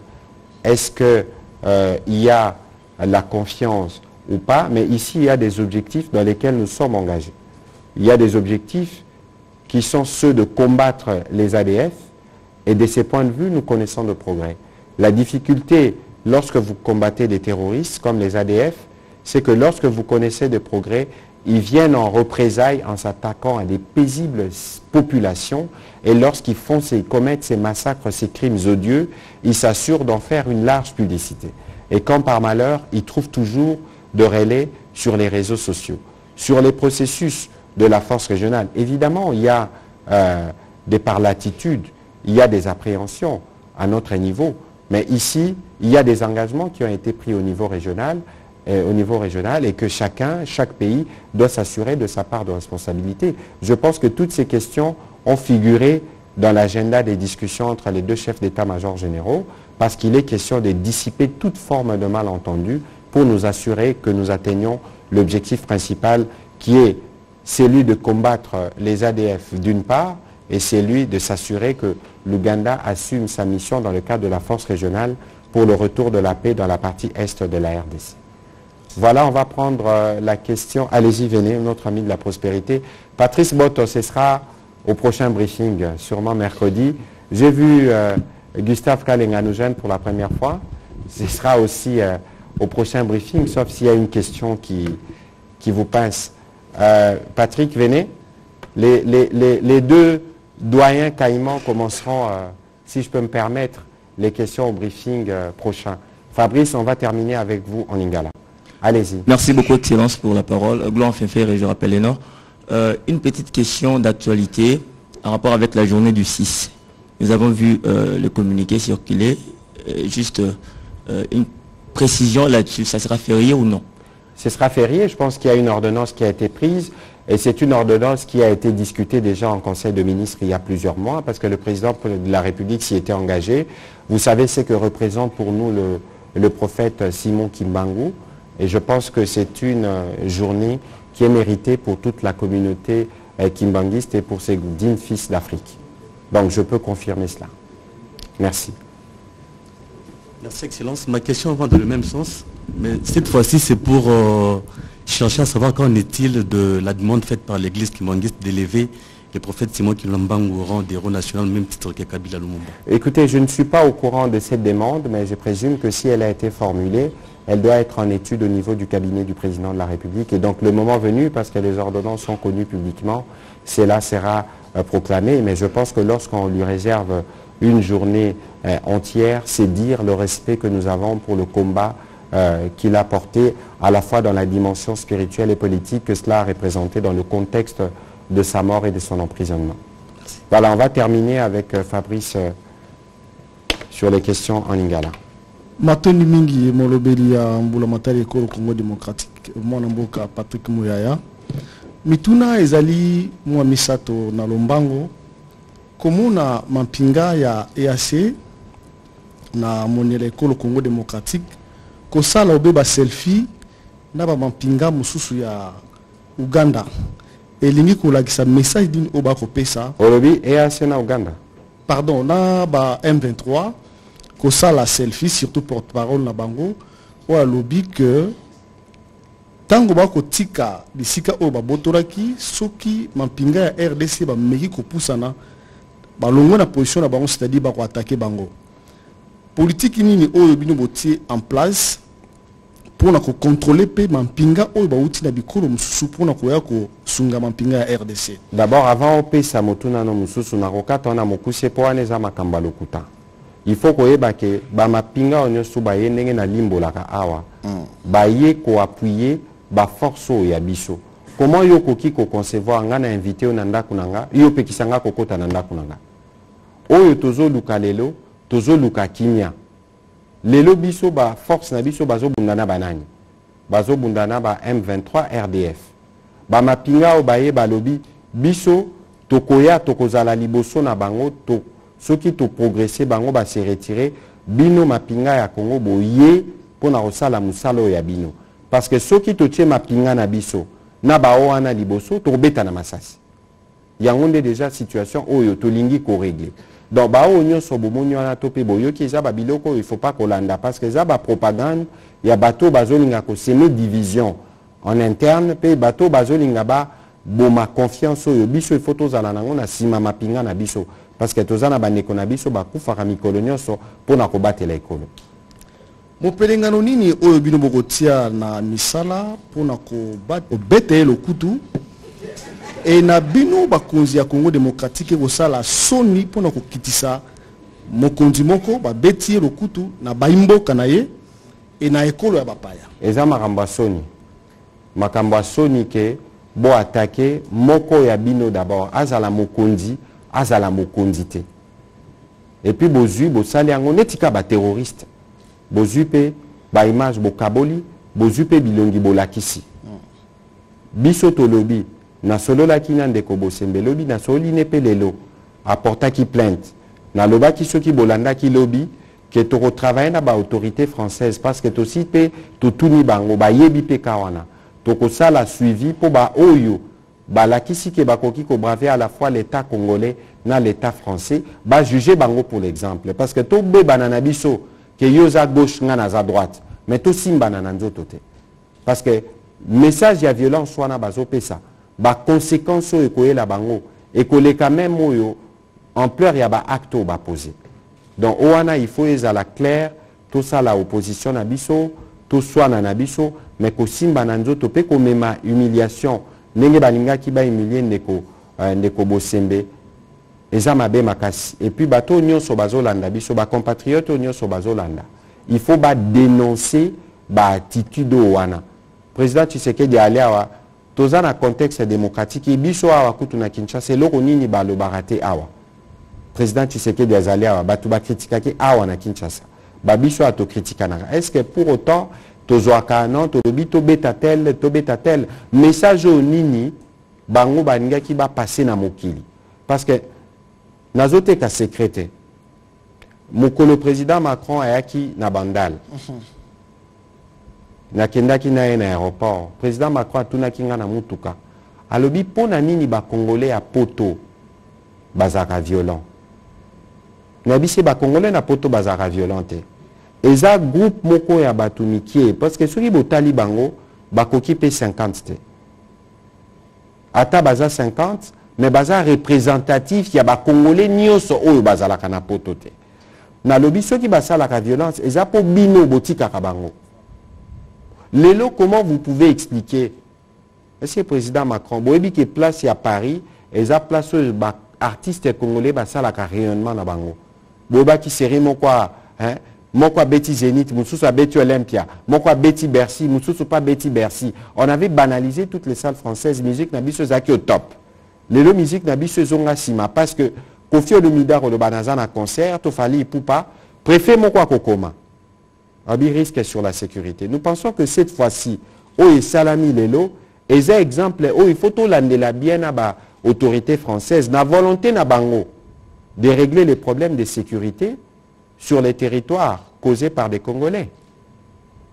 est-ce qu'il y a la confiance ou pas, mais ici il y a des objectifs dans lesquels nous sommes engagés. Il y a des objectifs qui sont ceux de combattre les ADF et de ces points de vue, nous connaissons de progrès. La difficulté lorsque vous combattez des terroristes comme les ADF, c'est que lorsque vous connaissez des progrès, ils viennent en représailles en s'attaquant à des paisibles populations et lorsqu'ils commettent ces massacres, ces crimes odieux, ils s'assurent d'en faire une large publicité. Et comme par malheur, ils trouvent toujours de relais sur les réseaux sociaux. Sur les processus de la force régionale, évidemment, il y a des par l'attitude, il y a des appréhensions à notre niveau, mais ici, il y a des engagements qui ont été pris au niveau régional et que chaque pays doit s'assurer de sa part de responsabilité. Je pense que toutes ces questions ont figuré dans l'agenda des discussions entre les deux chefs d'état-major généraux, parce qu'il est question de dissiper toute forme de malentendu pour nous assurer que nous atteignons l'objectif principal qui est celui de combattre les ADF d'une part et celui de s'assurer que l'Ouganda assume sa mission dans le cadre de la force régionale pour le retour de la paix dans la partie est de la RDC. Voilà, on va prendre la question. Allez-y, venez, notre ami de la prospérité. Patrice Boto, ce sera au prochain briefing, sûrement mercredi. J'ai vu Gustave Kalenga nous gêne pour la première fois. Ce sera aussi au prochain briefing, sauf s'il y a une question qui vous pince. Patrick, venez. Les deux doyens caïmans commenceront, si je peux me permettre, les questions au briefing prochain. Fabrice, on va terminer avec vous en lingala. Allez-y. Merci beaucoup, Excellence, pour la parole. Gloire Féfère et je rappelle les noms. Une petite question d'actualité en rapport avec la journée du 6. Nous avons vu le communiqué circuler. Juste une précision là-dessus. Ça sera férié ou non? Ce sera férié. Je pense qu'il y a une ordonnance qui a été prise. Et c'est une ordonnance qui a été discutée déjà en Conseil de ministres il y a plusieurs mois, parce que le président de la République s'y était engagé. Vous savez ce que représente pour nous le prophète Simon Kimbangu. Et je pense que c'est une journée qui est méritée pour toute la communauté kimbanguiste et pour ses dignes fils d'Afrique. Donc je peux confirmer cela. Merci. Merci, Excellence. Ma question va dans le même sens, mais cette fois-ci c'est pour chercher à savoir qu'en est-il de la demande faite par l'église kimbanguiste d'élever le prophète Simon Kimbangu au rang d'héros national, même titre que Kabila Lumumba. Écoutez, je ne suis pas au courant de cette demande, mais je présume que si elle a été formulée, elle doit être en étude au niveau du cabinet du président de la République. Et donc le moment venu, parce que les ordonnances sont connues publiquement, cela sera proclamé. Mais je pense que lorsqu'on lui réserve une journée entière, c'est dire le respect que nous avons pour le combat qu'il a porté à la fois dans la dimension spirituelle et politique que cela a représenté dans le contexte de sa mort et de son emprisonnement. Merci. Voilà, on va terminer avec Fabrice sur les questions en lingala. Matoni mingi molobeli ya mbulamatari ekolo Congo démocratique mwana mboka Patrick Muyaya mituna ezali mwa misato na lombango komuna mampinga ya EAC na monela ekolo Congo démocratique kosala obeba selfie na ba mampinga mususu ya Uganda elingi kolakisa message d'une oba kopesa olobi EAC na Uganda pardon na ba M23 que ça la selfie surtout porte-parole na bango ou à lobby que tango ba ko tika bisika o ba botoraki soki mampinga ya RDC ba meki ko pusana ba longo na position na bango, c'est-à-dire ba ko attaquer bango politique nini o bino botier en place pour contrôler pe mampinga oyo bauti na bikolo mususu pour koya ko sunga mampinga ya RDC. D'abord avant opesa motuna no mususu na kokata na mokuse po aneza makamba lokuta. Il faut koyeba ke ba mapinga onyo su ba yendenge na limbolaka awa. Ba ye ko appuyer ba force ya biso. Comment yo koki ko concevoir nga na invité o nanda kunanga yo pekisanga kokota nanda kunanga. Oyo tozo luka lelo, tozo luka kimia. Lelo biso ba force na biso bazo bundana banani. Bazo bundana ba M23 RDF. Ba mapinga o baye balobi biso tokoya tokozala liboso na bango to soki to progresser bango ba se retirer bino mapinga ya Congo boye pona osala musalo ya bino. Parce que soki to tie mapinga na biso na ba wana liboso to beta na masasi. Yangonde déjà situation oyo to lingi ko régler. Donc ba onyo so bomonyo na topé boyo ki za ba biloko il faut pas kolanda parce que za ba propagande ya bato bazolinga ko semer division en interne pe bato bazolinga ba boma confiance oyo biso il faut tozala nango na sima mapinga na biso parce que tozana ba ndeko na biso ba kufaka mikolo nyonso pona ko batela ekolo. Mopelengano nini oyo bino bokotia na misala pona ko bete lokutu et na bino bakonzi ya Congo démocratique kosala soni pona kokitisa mokonzi moko ba beti lokutu na baimboka na ye et na ekolo ya bapaya. Eza makambo soni. Makambo soni ke bo attaquer moko ya bino d'abord azala mokonzi, azala mokonzi te. Et puis bozui bo sali yango netika ba terroriste. Bozui pe ba image bo kaboli, bozui pe bilongi bo lakisi. Biso tolobi na solo la kina ndeko bosembe lobi na soli nepe lelo apporta ki plainte na loba ki soki bolanda ki lobi ke to retravailler na ba autorité française parce que to sipe to tuni bango ba yebi pe kawana to ko sala suivi po ba oyo ba la kisi ke ba koki ko braver à la fois l'état congolais na l'état français ba juger bango pour l'exemple parce que to be banana biso ke yoza gauche ngana za droite mais to simba na nzoto te parce que message ya violence wana bazo pesa ba conséquence o ekoye la bango ekoleka même oyo ampleur ya ba acte o ba poser donc owana il faut ezala clair tout ça la opposition na biso tout soit na biso mais ko simba na nzoto pe ko mema humiliation ndenge balinga ki ba humilier ndeko bosembe eza mabe makasi et puis bato nyonso bazolanda biso ba compatriotes nyonso bazolanda il faut ba dénoncer ba attitude wana président Tshisekedi ali awa toza na contexte démocratique biso awa kutu na Kinshasa loko nini ba lo barate awa président Tshisekedi azali awa batu ba critiquer awa na Kinshasa ba biso ato critiquer na est-ce que pour autant tozoaka non to bito beta tel message au nini bango baninga ki ba passer na mokili parce que nazote ka secrétaire mokolo président Macron ayaki na bandal nakendaki na ye na aéroport président Macron atunaki nga na mutuka alobi pona nini ba congolais ya poto bazaka violent na bise ba congolais na poto bazaka violente eza groupe moko ya batu mikie parce que soki botali bango bakoki pe 50 te ata baza 50 mais baza représentatif ya ba congolais nyonso oyo bazalaka na poto te na lobi soki basalaka violence eza po bino botikaka bango. Lelo, comment vous pouvez expliquer? Est-ce que le président Macron, boebi qui place à Paris, et ça place aux artistes congolais, ça la rayonnement na bango. Boba qui serait mon quoi, hein? Mon quoi Betty Zénith, Moussous a Betty Olympia, mon quoi Betty Bercy, Moussous pas Betty Bercy. On avait banalisé toutes les salles françaises, musique n'a biso zaki au top. Lelo musique n'a biso zonga sima parce que Kofi Olomida ou le Banazan à concert, Tofali Poupa, préfère mon quoi Kokoma. Abi risque sur la sécurité. Nous pensons que cette fois-ci, oh salami lelo, et c'est exemple, oh il faut tout l'andela bien à ba autorité française, na volonté na bango de régler les problèmes de sécurité sur les territoires causés par des Congolais.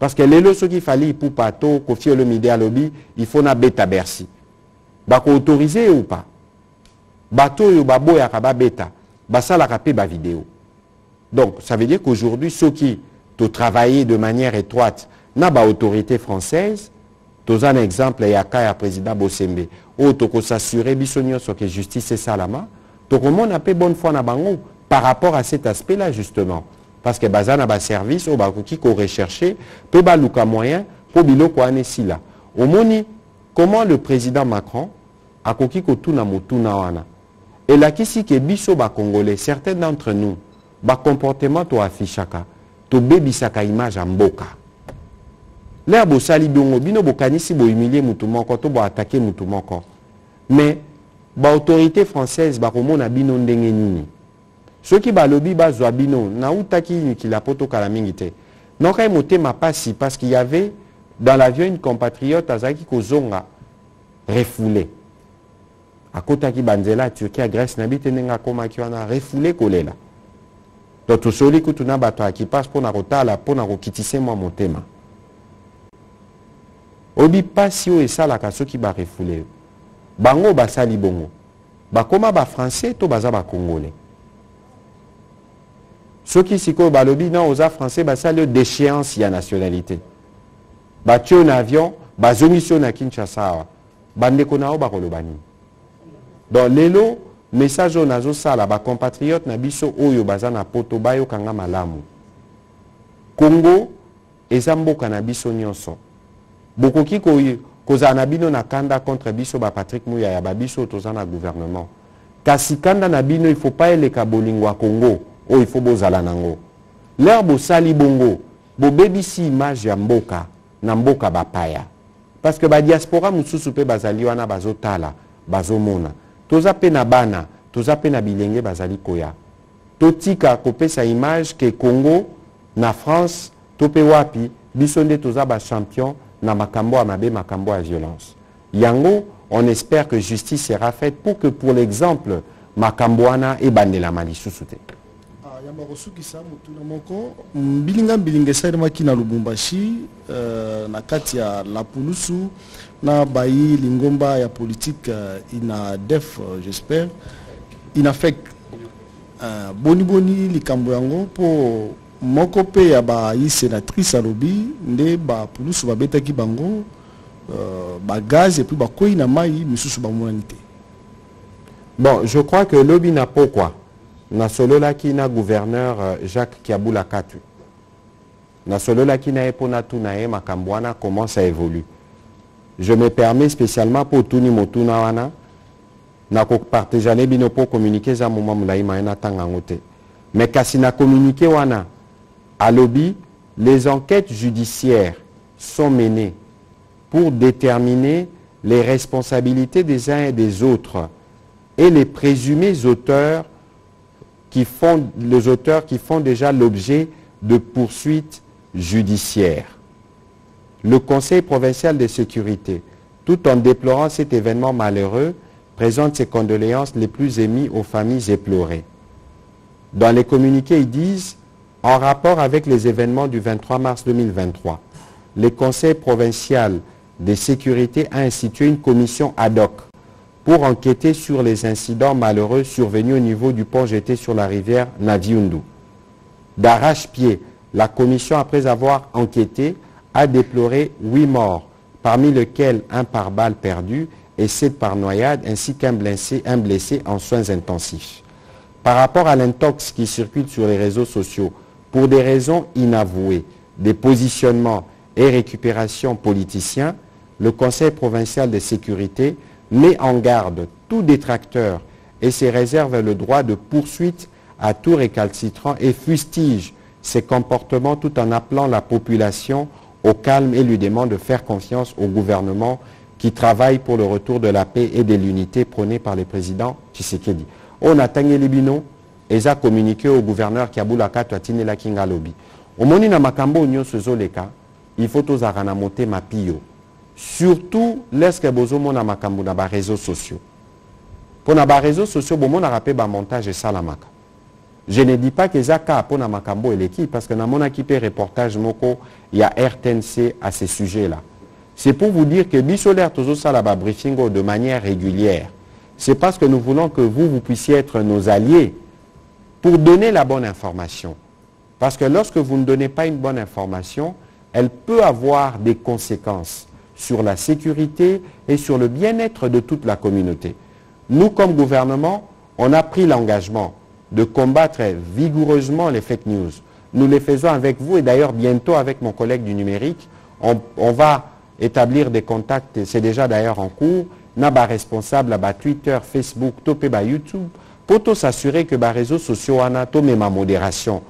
Parce que lelo ce qu'il fallait pour pato, Kofi Olomide lobby, il faut na beta Bercy. Bako autorisé ou pas? Bato yo babo ya kaba beta, basa la kapé ba vidéo. Donc ça veut dire qu'aujourd'hui ceux qui to travailler de manière étroite na ba autorité française tous un exemple yaka ya président Bosembe ou to ko s'assurer bisonyo so que justice et salama to comment on a bonne foi na bango par rapport à cet aspect là justement parce que bazana ba service au bakoki ko rechercher peut ba luka moyen pour biloko anesi là. Au moni comment le président Macron a koki ko tuna motuna wana. Et là kisi ke biso ba congolais certains d'entre nous ba comportement to affichaka to bebisaka image mboka. Là bo sali bongo bino bokanisi bo humilier mutu moko to bo attaquer mutu moko. Mais ba autorité française ba komona bino ndenge nini. Ceux qui balobi ba zwa bino na utaki nikila poto kala mingi te. Non kay motema pasi parce qu'il y avait dans l'avion une compatriote azaki kozonga refoulé. A kota ki banzela Turquie à Grèce na bitenenga koma ki wana refoulé kolela. Donc tout soli kutuna bato qui passe pour na kotala pour na kokitise moi motema. Obi pasi o esalaka soki ba refoulé. Bango basali bongo. Bakoma ba français to baza ba congolais. Soki siko balobi na oza français basali déchéance ya nationalité. Batio na avion, bazongisio na Kinshasa. Bandeko na o bakolobani. Donc lelo message o nazo sala ba compatriote na biso oyo baza na poto bayo kanga malamu. Congo eza mboka na biso nyonso. Bokoki kozana bino na kanda contre biso ba Patrick Muyaya ba biso tozana gouvernement. Kasi kanda na bino il faut pas eleka bolingo a Congo o il faut bozala nango. L'herbe sali bongo bo bebisi image ya mboka na mboka bapaya. Parce que ba diaspora mususu pe bazali wana bazotala bazomona. Toza pe na bana, toza pe na bilenge bazali koya. Totika kopesa image ke Congo na France tope wapi biso nde toza ba champion na makambo a mabe makambo a violence. Yango, on espère que justice sera faite pour que pour l'exemple makambo ana e bandela malisusu te. Yamba kosukisa mutuna moko mbilinga esalemaki na Lubumbashi na kati ya Lapulusu na bayi lingomba ya politique ina def j'espère ina fek boni likambo yango po moko pe ya bayi sénatrice alobi nde ba Pulusu babetaki bango ba gaz et puis ba koi na mai misusu ba monanité. Bon, je crois que lobi na pourquoi na solola ki na gouverneur Jacques Kiabula Katu. Na solola ki na epona tunae makambwana comment ça évolue. Je me permets spécialement pour tuni motuna wana na ko partager bino pour communiquer za moment mulai maena tanga ngote. Mais kasi na communiquer wana à lobby, les enquêtes judiciaires sont menées pour déterminer les responsabilités des uns et des autres et les présumés auteurs qui font déjà l'objet de poursuites judiciaires. Le Conseil provincial de sécurité, tout en déplorant cet événement malheureux, présente ses condoléances les plus émues aux familles éplorées. Dans les communiqués, ils disent, en rapport avec les événements du 23 mars 2023, le Conseil provincial de sécurité a institué une commission ad hoc pour enquêter sur les incidents malheureux survenus au niveau du pont jeté sur la rivière Naviundu. D'arrache-pied, la commission, après avoir enquêté, a déploré 8 morts, parmi lesquels un par balle perdue et 7 par noyade, ainsi qu'un blessé en soins intensifs. Par rapport à l'intox qui circule sur les réseaux sociaux, pour des raisons inavouées, des positionnements et récupérations politiciens, le Conseil provincial de sécurité met en garde tout détracteur et se réserve le droit de poursuite à tout récalcitrant et fustige ses comportements tout en appelant la population au calme et lui demande de faire confiance au gouvernement qui travaille pour le retour de la paix et de l'unité prônée par le président Tshisekedi. On a tangé les bino et a communiqué au gouverneur Kiabula Katu atine la kinga lobby. Au moni na makambo nyo sezoleka, il faut tous arana monter ma pio. Surtout lorsque bozomo na makambo na ba réseaux sociaux. Pour na ba réseaux sociaux, bon on a rappelé ba montage et salamaka. Je ne dis pas que Zaka pour na makambo et l'équipe parce que na mon équipe reportage moko il y a RTNC à ces sujets-là. C'est pour vous dire que Bissolaire tozo sala ba briefing de manière régulière. C'est parce que nous voulons que vous puissiez être nos alliés pour donner la bonne information. Parce que lorsque vous ne donnez pas une bonne information, elle peut avoir des conséquences sur la sécurité et sur le bien-être de toute la communauté. Nous, comme gouvernement, on a pris l'engagement de combattre vigoureusement les fake news, nous les faisons avec vous et d'ailleurs bientôt avec mon collègue du numérique. On va établir des contacts, c'est déjà d'ailleurs en cours, naba responsable à Twitter, Facebook, topé YouTube, pour s'assurer que les réseaux sociaux ont ma modération.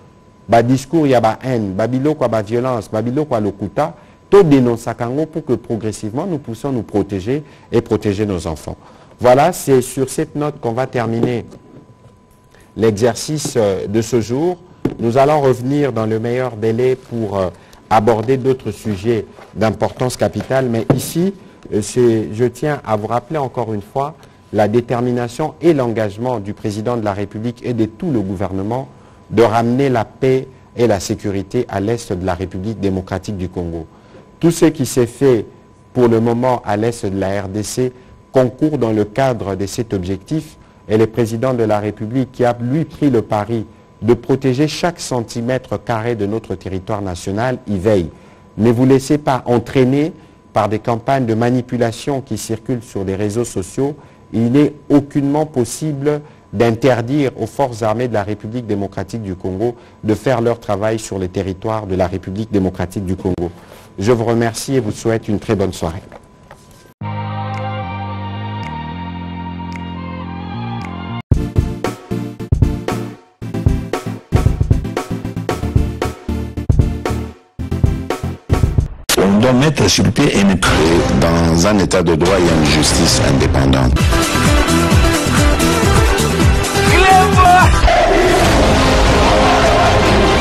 Discours, il y a haine, bilo quoi violence, bilo quoi lokuta, tout dénonce pour que progressivement nous puissions nous protéger et protéger nos enfants. Voilà, c'est sur cette note qu'on va terminer l'exercice de ce jour. Nous allons revenir dans le meilleur délai pour aborder d'autres sujets d'importance capitale. Mais ici, je tiens à vous rappeler encore une fois la détermination et l'engagement du président de la République et de tout le gouvernement de ramener la paix et la sécurité à l'est de la République démocratique du Congo. Tout ce qui s'est fait pour le moment à l'est de la RDC concourt dans le cadre de cet objectif et le président de la République qui a lui pris le pari de protéger chaque centimètre carré de notre territoire national, y veille. Ne vous laissez pas entraîner par des campagnes de manipulation qui circulent sur les réseaux sociaux. Il n'est aucunement possible d'interdire aux forces armées de la République démocratique du Congo de faire leur travail sur les territoires de la République démocratique du Congo. Je vous remercie et vous souhaite une très bonne soirée. On doit mettre sur pied et créer dans un état de droit et une justice indépendante.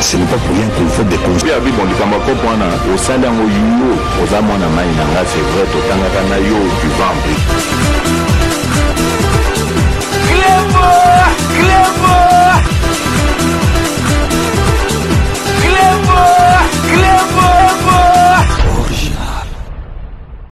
Ce n'est pas pour rien qu'il faut des conseils. C'est vrai,